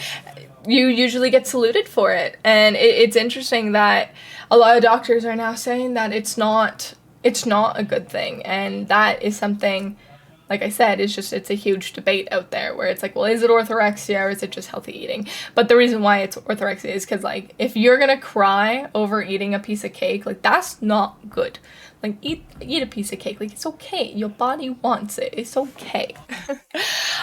you usually get saluted for it. And it's interesting that a lot of doctors are now saying that it's not a good thing. And that is something, like I said, it's a huge debate out there where it's like, well, is it orthorexia or is it just healthy eating? But the reason why it's orthorexia is because, like, if you're gonna cry over eating a piece of cake, like, that's not good. Like, eat a piece of cake. Like, it's okay. Your body wants it. It's okay.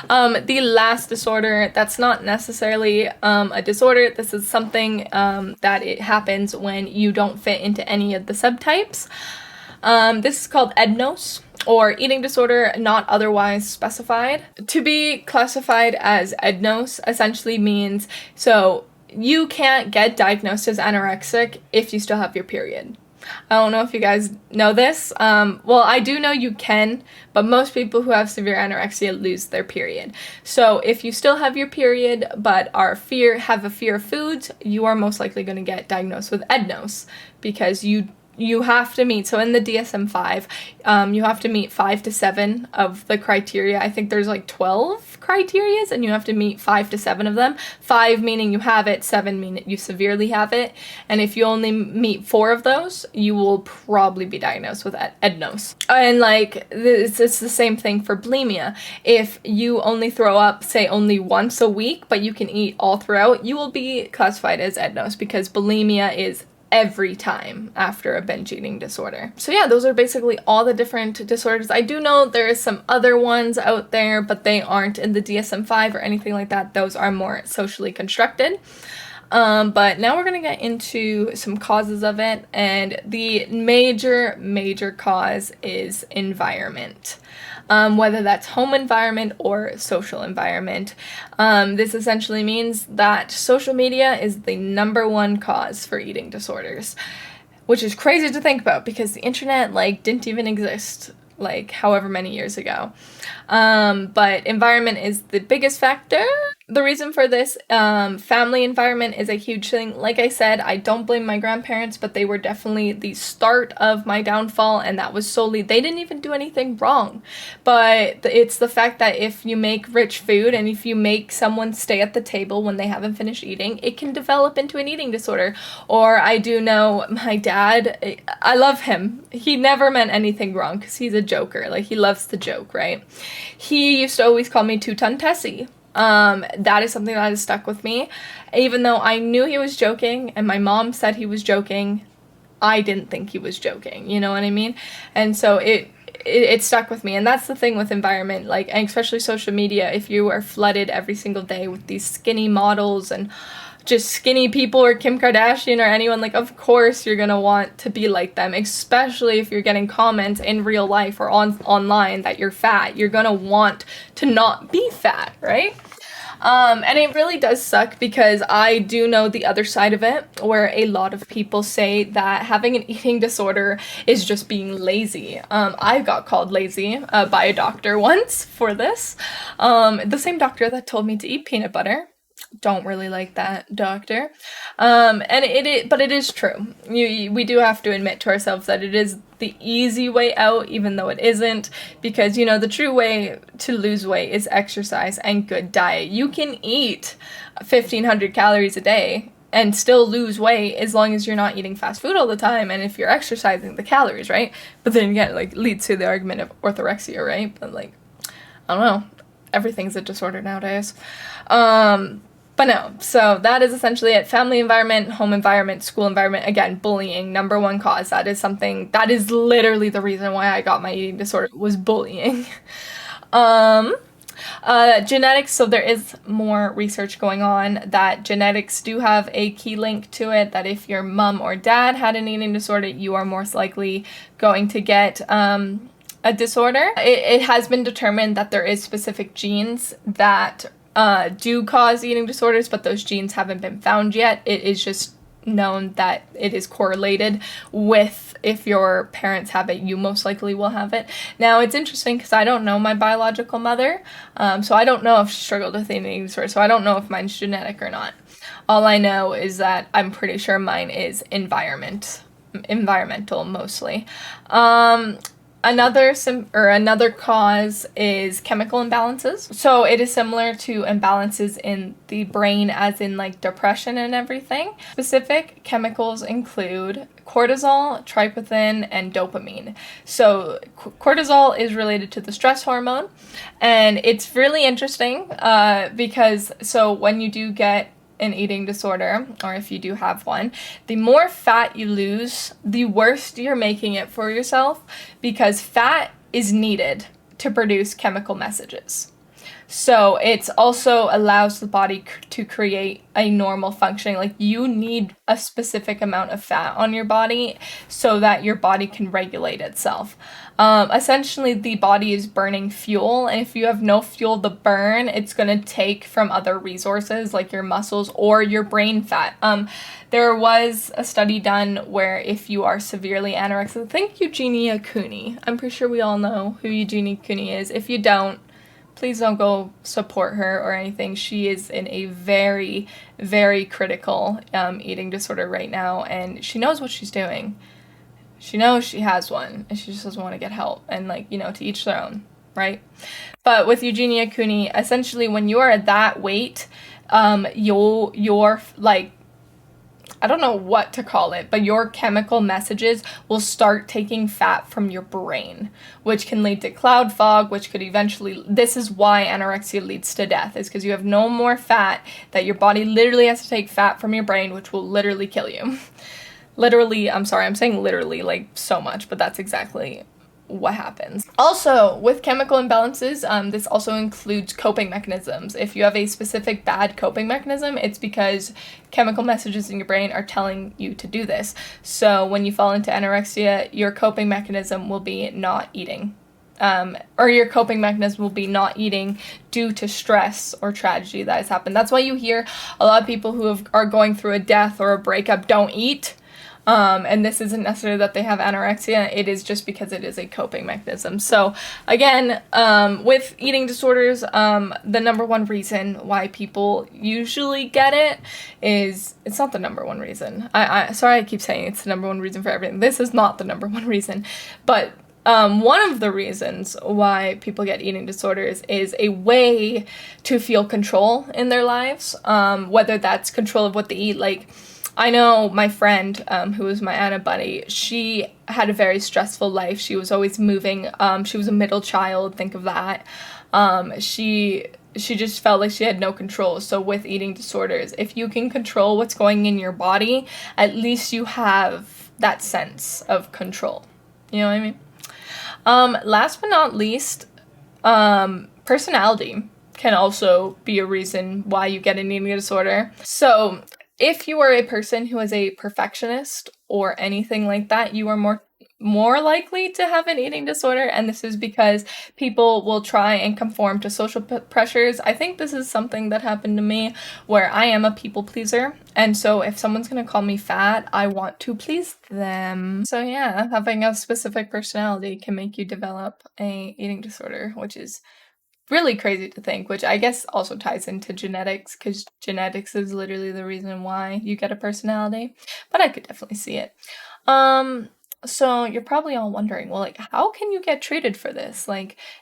The last disorder, that's not necessarily a disorder. This is something that it happens when you don't fit into any of the subtypes. This is called EDNOS, or eating disorder not otherwise specified. To be classified as EDNOS essentially means, so you can't get diagnosed as anorexic if you still have your period. I don't know if you guys know this. Well, I do know you can, but most people who have severe anorexia lose their period. So if you still have your period but have a fear of foods, you are most likely going to get diagnosed with EDNOS, because you have to meet, so in the DSM-5, you have to meet 5 to 7 of the criteria. I think there's like 12 criterias, and you have to meet 5 to 7 of them. 5 meaning you have it, 7 meaning you severely have it. And if you only meet 4 of those, you will probably be diagnosed with EDNOS. And like, it's the same thing for bulimia. If you only throw up, say, only once a week, but you can eat all throughout, you will be classified as EDNOS, because bulimia is every time after a binge eating disorder. So yeah, those are basically all the different disorders. I do know there is some other ones out there, but they aren't in the DSM-5 or anything like that. Those are more socially constructed. But now we're going to get into some causes of it, and the major cause is environment. Whether that's home environment or social environment. This essentially means that social media is the number one cause for eating disorders, which is crazy to think about, because the internet, like, didn't even exist, like, however many years ago. But environment is the biggest factor. The reason for this, family environment is a huge thing. Like I said, I don't blame my grandparents, but they were definitely the start of my downfall, and that was solely, they didn't even do anything wrong. But it's the fact that if you make rich food, and if you make someone stay at the table when they haven't finished eating, it can develop into an eating disorder. Or I do know my dad, I love him. He never meant anything wrong, because he's a joker. Like, he loves to joke, right? He used to always call me Two-Ton Tessie. That is something that has stuck with me. Even though I knew he was joking, and my mom said he was joking, I didn't think he was joking, you know what I mean? And so it stuck with me. And that's the thing with environment, like, and especially social media. If you are flooded every single day with these skinny models and just skinny people, or Kim Kardashian or anyone, like, of course you're gonna want to be like them, especially if you're getting comments in real life or online that you're fat. You're gonna want to not be fat, right? And it really does suck, because I do know the other side of it, where a lot of people say that having an eating disorder is just being lazy. I got called lazy by a doctor once for this. The same doctor that told me to eat peanut butter. Don't really like that doctor. But it is true. We do have to admit to ourselves that it is the easy way out, even though it isn't, because, you know, the true way to lose weight is exercise and good diet. You can eat 1,500 calories a day and still lose weight as long as you're not eating fast food all the time, and if you're exercising the calories, right? But then again, like, leads to the argument of orthorexia, right? But, like, I don't know. Everything's a disorder nowadays. But no, so that is essentially it. Family environment, home environment, school environment. Again, bullying, number one cause. That is literally the reason why I got my eating disorder, was bullying. Genetics, so there is more research going on that genetics do have a key link to it, that if your mom or dad had an eating disorder, you are most likely going to get a disorder. It has been determined that there is specific genes that do cause eating disorders, but those genes haven't been found yet. It is just known that it is correlated with if your parents have it, you most likely will have it. Now, it's interesting because I don't know my biological mother, so I don't know if she struggled with eating disorder, so I don't know if mine's genetic or not. All I know is that I'm pretty sure mine is environmental mostly. Another cause is chemical imbalances. So it is similar to imbalances in the brain, as in like depression and everything. Specific chemicals include cortisol, tryptophan, and dopamine. So cortisol is related to the stress hormone, and it's really interesting because so when you do get an eating disorder, or if you do have one, the more fat you lose, the worse you're making it for yourself, because fat is needed to produce chemical messages. So it also allows the body to create a normal functioning, like you need a specific amount of fat on your body so that your body can regulate itself. Essentially, the body is burning fuel, and if you have no fuel to burn, it's going to take from other resources like your muscles or your brain fat. There was a study done where if you are severely anorexic, think Eugenia Cooney. I'm pretty sure we all know who Eugenia Cooney is. If you don't, please don't go support her or anything. She is in a very, very critical eating disorder right now, and she knows what she's doing. She knows she has one, and she just doesn't want to get help. And, to each their own, right? But with Eugenia Cooney, essentially, when you are at that weight, you're I don't know what to call it, but your chemical messages will start taking fat from your brain, which can lead to cloud fog, which could eventually, this is why anorexia leads to death, is because you have no more fat, that your body literally has to take fat from your brain, which will literally kill you. Literally, I'm sorry, I'm saying literally so much, but that's exactly what happens. Also, with chemical imbalances, this also includes coping mechanisms. If you have a specific bad coping mechanism, it's because chemical messages in your brain are telling you to do this. So when you fall into anorexia, your coping mechanism will be not eating. Or your coping mechanism will be not eating due to stress or tragedy that has happened. That's why you hear a lot of people who are going through a death or a breakup don't eat. And this isn't necessarily that they have anorexia, it is just because it is a coping mechanism. So again, with eating disorders, the number one reason why people usually get it is, it's not the number one reason. Sorry, I keep saying it's the number one reason for everything. This is not the number one reason, but one of the reasons why people get eating disorders is a way to feel control in their lives, whether that's control of what they eat. I know my friend, who was my Anna buddy, she had a very stressful life. She was always moving. She was a middle child, think of that. She just felt like she had no control. So with eating disorders, if you can control what's going in your body, at least you have that sense of control. You know what I mean? Last but not least, personality can also be a reason why you get an eating disorder. So if you are a person who is a perfectionist or anything like that, you are more likely to have an eating disorder, and this is because people will try and conform to social pressures. I think this is something that happened to me, where I am a people pleaser, and so if someone's gonna call me fat, I want to please them. So yeah, having a specific personality can make you develop a eating disorder, which is really crazy to think, which I guess also ties into genetics, because genetics is literally the reason why you get a personality, but I could definitely see it. So you're probably all wondering, well, how can you get treated for this?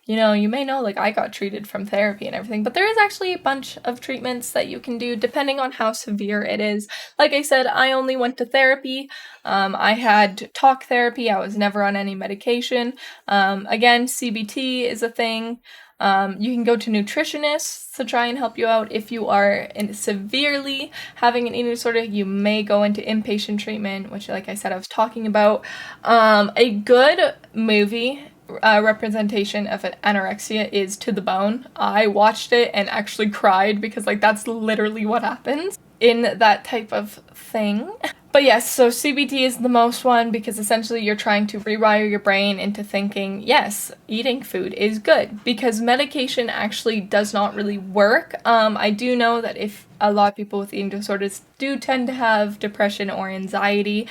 You may know, I got treated from therapy and everything, but there is actually a bunch of treatments that you can do depending on how severe it is. Like I said, I only went to therapy. I had talk therapy. I was never on any medication. Again, CBT is a thing. You can go to nutritionists to try and help you out. If you are severely having an eating disorder, you may go into inpatient treatment, which, like I said, I was talking about. A good movie representation of an anorexia is to the bone. I watched it and actually cried because like that's literally what happens in that type of thing. But yes, so CBT is the most one because essentially you're trying to rewire your brain into thinking, yes, eating food is good, because medication actually does not really work. I do know that if a lot of people with eating disorders do tend to have depression or anxiety,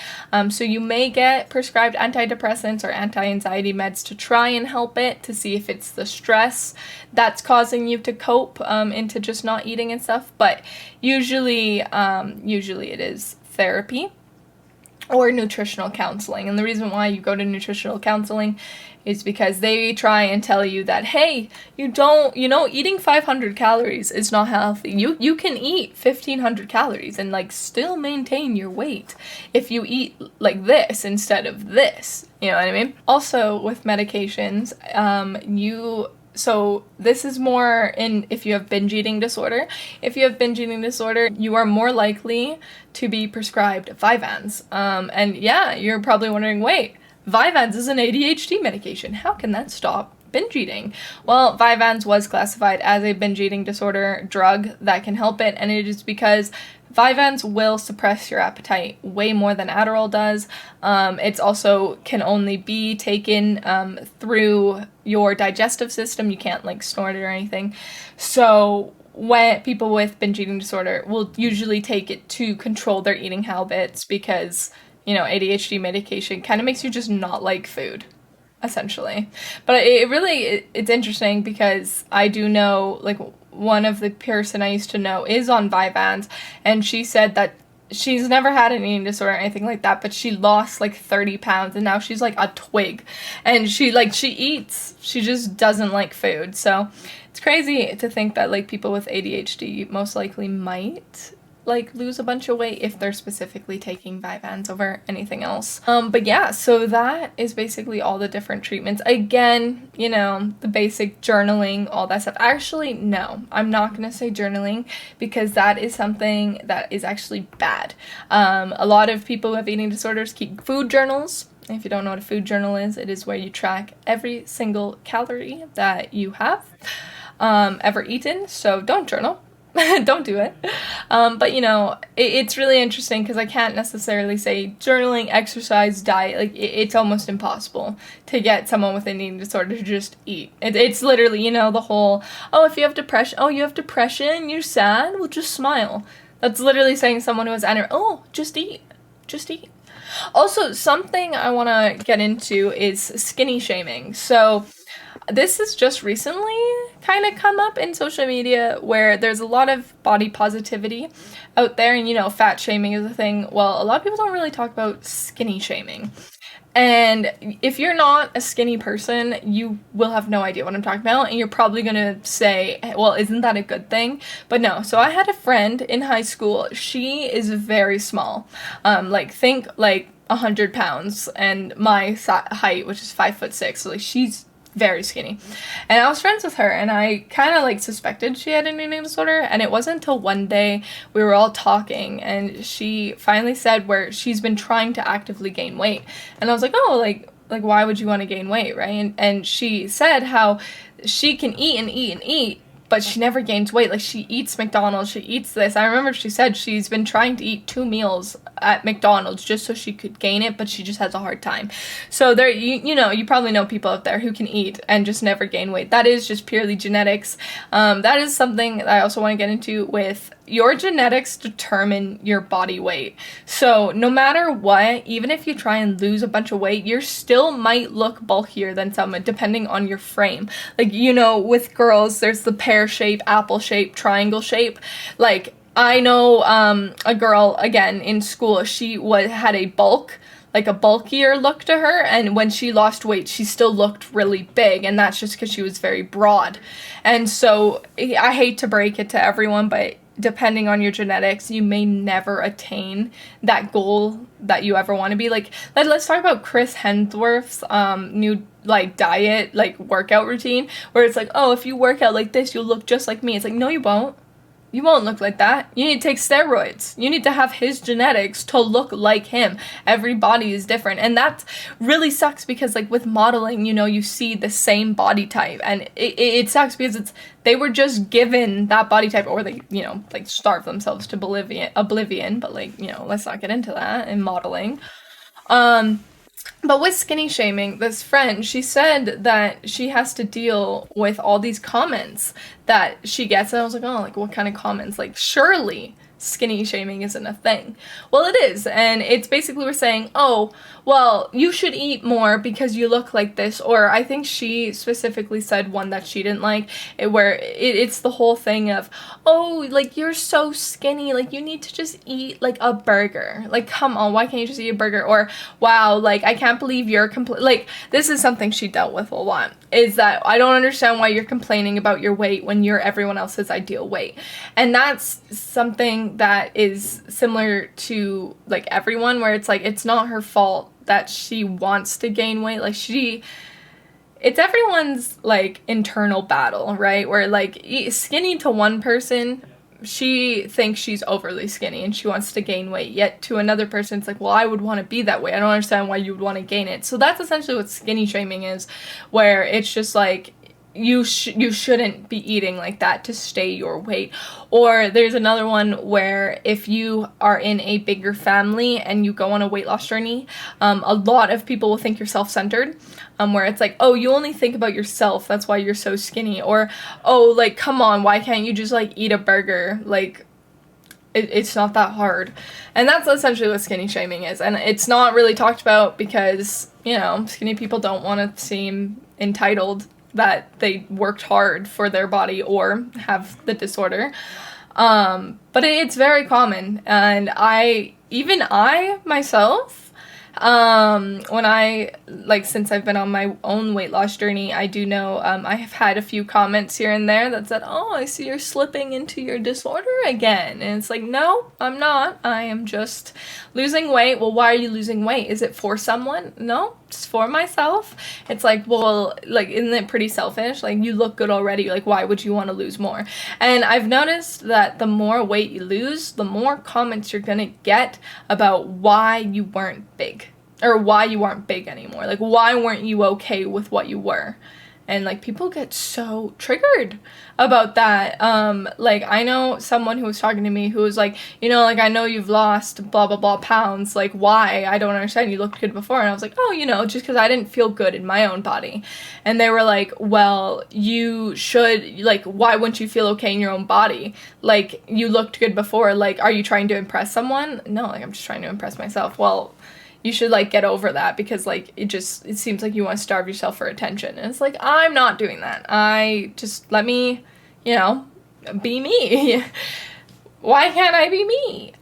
so you may get prescribed antidepressants or anti-anxiety meds to try and help it, to see if it's the stress that's causing you to cope into just not eating and stuff. But usually it is therapy or nutritional counseling. And the reason why you go to nutritional counseling is because they try and tell you that, hey, eating 500 calories is not healthy. You can eat 1,500 calories and like still maintain your weight if you eat like this instead of this. You know what I mean? Also with medications, so this is more in if you have binge eating disorder. If you have binge eating disorder, you are more likely to be prescribed Vyvanse. And yeah, you're probably wondering, wait, Vyvanse is an ADHD medication. How can that stop binge eating? Well, Vyvanse was classified as a binge eating disorder drug that can help it, and it is because Vyvanse will suppress your appetite way more than Adderall does. It's also can only be taken through your digestive system. You can't like snort it or anything. So when people with binge eating disorder will usually take it to control their eating habits because, ADHD medication kind of makes you just not like food, essentially. But it's interesting because I do know, like, one of the person I used to know is on Vyvanse, and she said that she's never had an eating disorder or anything like that, but she lost like 30 pounds and now she's like a twig, and she eats, she just doesn't like food. So it's crazy to think that like people with ADHD most likely might like lose a bunch of weight if they're specifically taking Vyvanse over anything else. But yeah, so that is basically all the different treatments. Again, the basic journaling, all that stuff. Actually, no, I'm not gonna say journaling because that is something that is actually bad. A lot of people who have eating disorders keep food journals. If you don't know what a food journal is, it is where you track every single calorie that you have ever eaten. So don't journal. Don't do it. But it's really interesting because I can't necessarily say journaling, exercise, diet, like it's almost impossible to get someone with an eating disorder to just eat. It's literally, the whole, if you have depression, you're sad, well, just smile. That's literally saying someone who has just eat. Also, something I want to get into is skinny shaming. So this has just recently kind of come up in social media where there's a lot of body positivity out there, and fat shaming is a thing. Well, a lot of people don't really talk about skinny shaming. And if you're not a skinny person, you will have no idea what I'm talking about, and you're probably going to say, well, isn't that a good thing? But no. So I had a friend in high school. She is very small. Think 100 pounds, and my height, which is 5'6", so she's very skinny. And I was friends with her, and I kind of suspected she had an eating disorder, and it wasn't until one day we were all talking and she finally said where she's been trying to actively gain weight. And I was like, why would you want to gain weight, right? And she said how she can eat and eat and eat, but she never gains weight. Like, she eats McDonald's, she eats this. I remember she said she's been trying to eat 2 meals at McDonald's just so she could gain it, but she just has a hard time. So there, you probably know people out there who can eat and just never gain weight. That is just purely genetics. That is something that I also want to get into with your genetics determine your body weight. So no matter what, even if you try and lose a bunch of weight, you still might look bulkier than someone depending on your frame. Like, with girls, there's the pear shape, apple shape, triangle shape. Like, I know a girl, again, in school, she had a bulkier look to her, and when she lost weight, she still looked really big, and that's just because she was very broad. And so, I hate to break it to everyone, but depending on your genetics, you may never attain that goal that you ever want to be. Like, let's talk about Chris Hemsworth's new diet, workout routine, where it's if you work out like this, you'll look just like me. It's no, you won't. You won't look like that. You need to take steroids. You need to have his genetics to look like him. Every body is different. And that really sucks because, like, with modeling, you know, you see the same body type. And it sucks because they were just given that body type, or they, you know, like, starve themselves to oblivion. But, like, you know, let's not get into that in modeling. But with skinny shaming, this friend, she said that she has to deal with all these comments that she gets. And I was like, oh, like, what kind of comments? Like, surely skinny shaming isn't a thing. Well, it is. And it's basically we're saying, oh, well, you should eat more because you look like this. Or I think she specifically said one that she didn't like, where it's the whole thing of, oh, like, you're so skinny, like, you need to just eat, like, a burger. Like, come on, why can't you just eat a burger? Or, wow, like, I can't believe you're like, this is something she dealt with a lot, is that I don't understand why you're complaining about your weight when you're everyone else's ideal weight. And that's something that is similar to, like, everyone, where it's like, it's not her fault that she wants to gain weight. Like, it's everyone's, like, internal battle, right? Where, like, skinny to one person, she thinks she's overly skinny and she wants to gain weight. Yet to another person, it's like, well, I would want to be that way. I don't understand why you would want to gain it. So that's essentially what skinny shaming is, where it's just like, you shouldn't be eating like that to stay your weight. Or there's another one where if you are in a bigger family and you go on a weight loss journey, a lot of people will think you're self-centered, where it's like, oh, you only think about yourself, that's why you're so skinny. Or, oh, like, come on, why can't you just, like, eat a burger? Like, it's not that hard. And that's essentially what skinny shaming is. And it's not really talked about because, you know, skinny people don't want to seem entitled that they worked hard for their body or have the disorder. But it's very common. And I myself, when since I've been on my own weight loss journey, I do know, I have had a few comments here and there that said, oh, I see you're slipping into your disorder again. And it's like, no, I'm not. I am just losing weight. Well, why are you losing weight? Is it for someone? No, it's for myself. It's like, well, like, isn't it pretty selfish? Like, you look good already. Like, why would you want to lose more? And I've noticed that the more weight you lose, the more comments you're gonna get about why you weren't big. Or why you aren't big anymore. Like, why weren't you okay with what you were? And, like, people get so triggered about that. Like, I know someone who was talking to me who was like, you know, like, I know you've lost blah, blah, blah pounds. Like, why? I don't understand. You looked good before. And I was like, oh, you know, just because I didn't feel good in my own body. And they were like, well, you should, like, why wouldn't you feel okay in your own body? Like, you looked good before. Like, are you trying to impress someone? No, like, I'm just trying to impress myself. Well, you should, like, get over that because, like, it seems like you want to starve yourself for attention. And it's like, I'm not doing that. Let me, you know, be me. Why can't I be me?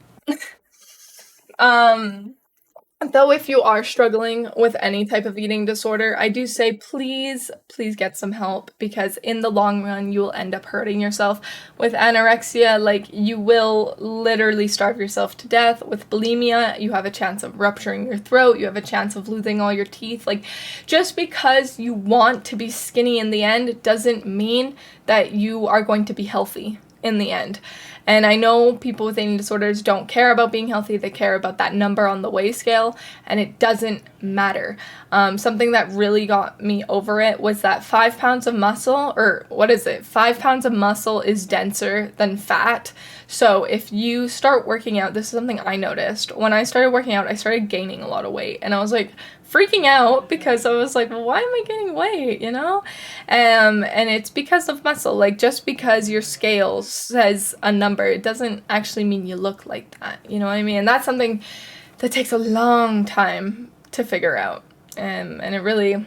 Though if you are struggling with any type of eating disorder, I do say please get some help because in the long run, you will end up hurting yourself. With anorexia, like, you will literally starve yourself to death. With bulimia, you have a chance of rupturing your throat. You have a chance of losing all your teeth. Like, just because you want to be skinny in the end doesn't mean that you are going to be healthy in the end. And I know people with eating disorders don't care about being healthy. They care about that number on the weigh scale, and it doesn't matter. Something that really got me over it was that 5 pounds of muscle, or what is it? 5 pounds of muscle is denser than fat. So if you start working out, this is something I noticed. When I started working out, I started gaining a lot of weight, and I was like, freaking out because I was like, well, why am I gaining weight, you know? And it's because of muscle. Like, just because your scale says a number, it doesn't actually mean you look like that, you know what I mean? And that's something that takes a long time to figure out. And it really,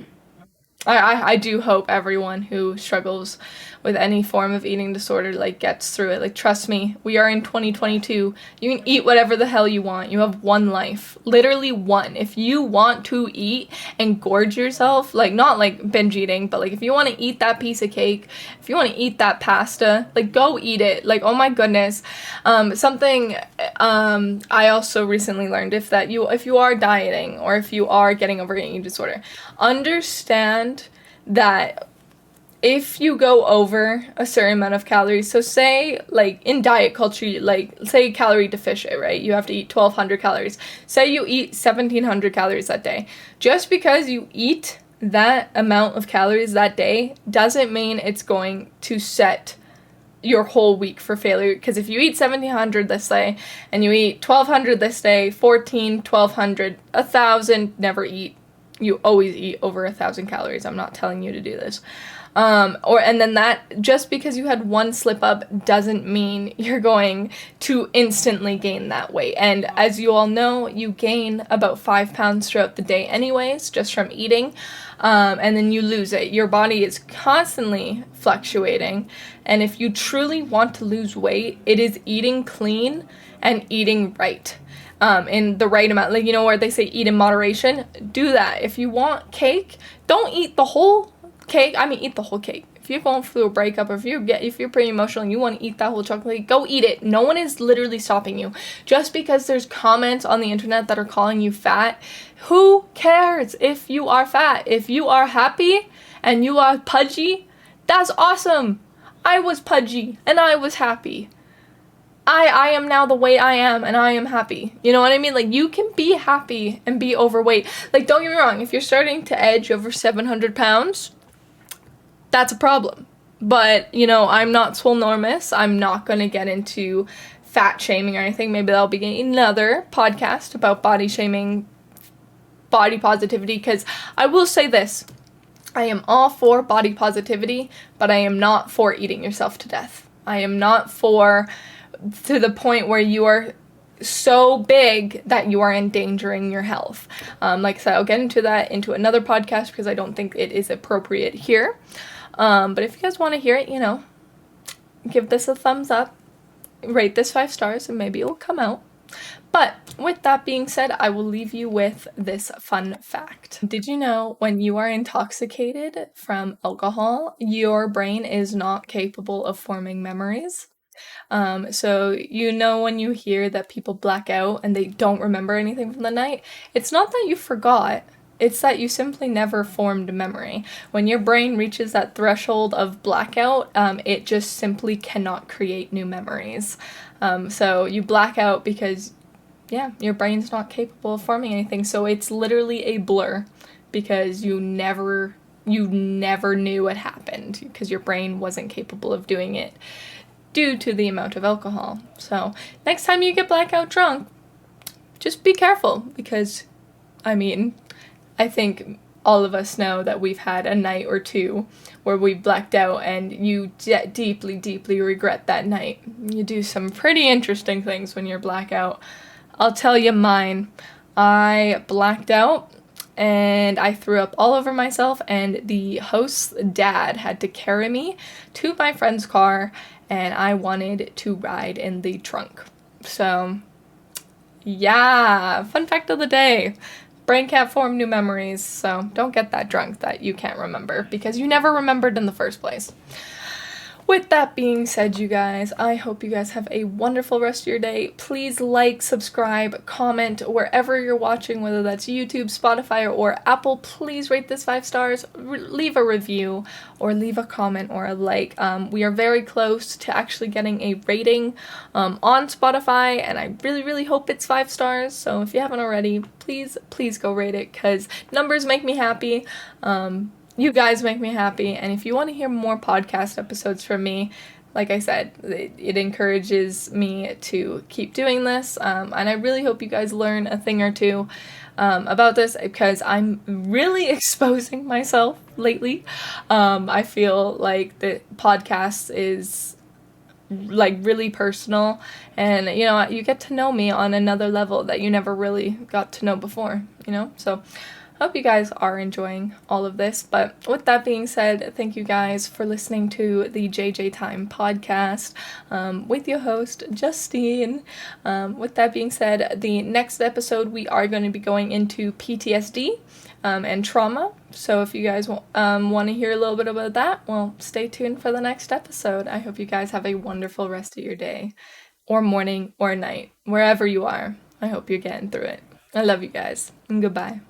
I do hope everyone who struggles with any form of eating disorder, like, gets through it. Like, trust me, we are in 2022. You can eat whatever the hell you want. You have one life. Literally one. If you want to eat and gorge yourself, like, not like binge eating, but like, if you want to eat that piece of cake, if you want to eat that pasta, like, go eat it. Like, oh my goodness. Something I also recently learned, if you are dieting or if you are getting over eating disorder, understand that if you go over a certain amount of calories, so say like in diet culture, like say calorie deficient, right? You have to eat 1,200 calories. Say you eat 1,700 calories that day. Just because you eat that amount of calories that day doesn't mean it's going to set your whole week for failure. Because if you eat 1,700 this day and you eat 1,200 this day, 14, 1,200, 1,000, never eat. You always eat over 1,000 calories. I'm not telling you to do this. And then that, just because you had one slip up doesn't mean you're going to instantly gain that weight. And as you all know, you gain about 5 pounds throughout the day anyways, just from eating. And then you lose it. Your body is constantly fluctuating. And if you truly want to lose weight, it is eating clean and eating right. In the right amount, like, you know, where they say eat in moderation, do that. If you want cake, don't eat the whole cake. I mean, eat the whole cake. If you're going through a breakup, or if you're pretty emotional and you want to eat that whole chocolate, go eat it. No one is literally stopping you. Just because there's comments on the internet that are calling you fat, who cares if you are fat? If you are happy and you are pudgy, that's awesome. I was pudgy and I was happy. I am now the way I am, and I am happy. You know what I mean? Like, you can be happy and be overweight. Like, don't get me wrong, if you're starting to edge over 700 pounds, that's a problem. But, you know, I'm not swolnormous. I'm not going to get into fat shaming or anything. Maybe that'll be another podcast about body shaming, body positivity, because I will say this. I am all for body positivity, but I am not for eating yourself to death. I am not for to the point where you are so big that you are endangering your health. Like I said, I'll get into another podcast because I don't think it is appropriate here. But if you guys want to hear it, you know, give this a thumbs up, rate this 5 stars, and maybe it will come out. But with that being said, I will leave you with this fun fact. Did you know when you are intoxicated from alcohol, your brain is not capable of forming memories? So you know when you hear that people black out and they don't remember anything from the night, it's not that you forgot, it's that you simply never formed a memory. When your brain reaches that threshold of blackout, it just simply cannot create new memories. So you black out because, yeah, your brain's not capable of forming anything. So it's literally a blur because you never knew it happened because your brain wasn't capable of doing it due to the amount of alcohol. So next time you get blackout drunk, just be careful because, I mean, I think all of us know that we've had a night or two where we blacked out and you deeply, deeply regret that night. You do some pretty interesting things when you're blackout. I'll tell you mine. I blacked out and I threw up all over myself, and the host's dad had to carry me to my friend's car, and I wanted to ride in the trunk. So, yeah, fun fact of the day. Brain can't form new memories, so don't get that drunk that you can't remember because you never remembered in the first place. With that being said, you guys, I hope you guys have a wonderful rest of your day. Please like, subscribe, comment wherever you're watching, whether that's YouTube, Spotify, or Apple. Please rate this 5 stars, leave a review, or leave a comment or a like. We are very close to actually getting a rating on Spotify, and I really, really hope it's 5 stars. So if you haven't already, please go rate it because numbers make me happy. You guys make me happy, and if you want to hear more podcast episodes from me, like I said, it encourages me to keep doing this, and I really hope you guys learn a thing or two about this because I'm really exposing myself lately. I feel like the podcast is like really personal, and you know, you get to know me on another level that you never really got to know before, you know, so hope you guys are enjoying all of this. But with that being said, thank you guys for listening to the JJ Time Podcast with your host, Justine. With that being said, the next episode we are going to be going into PTSD and trauma. So if you guys want to hear a little bit about that, well, stay tuned for the next episode. I hope you guys have a wonderful rest of your day or morning or night, wherever you are. I hope you're getting through it. I love you guys, and goodbye.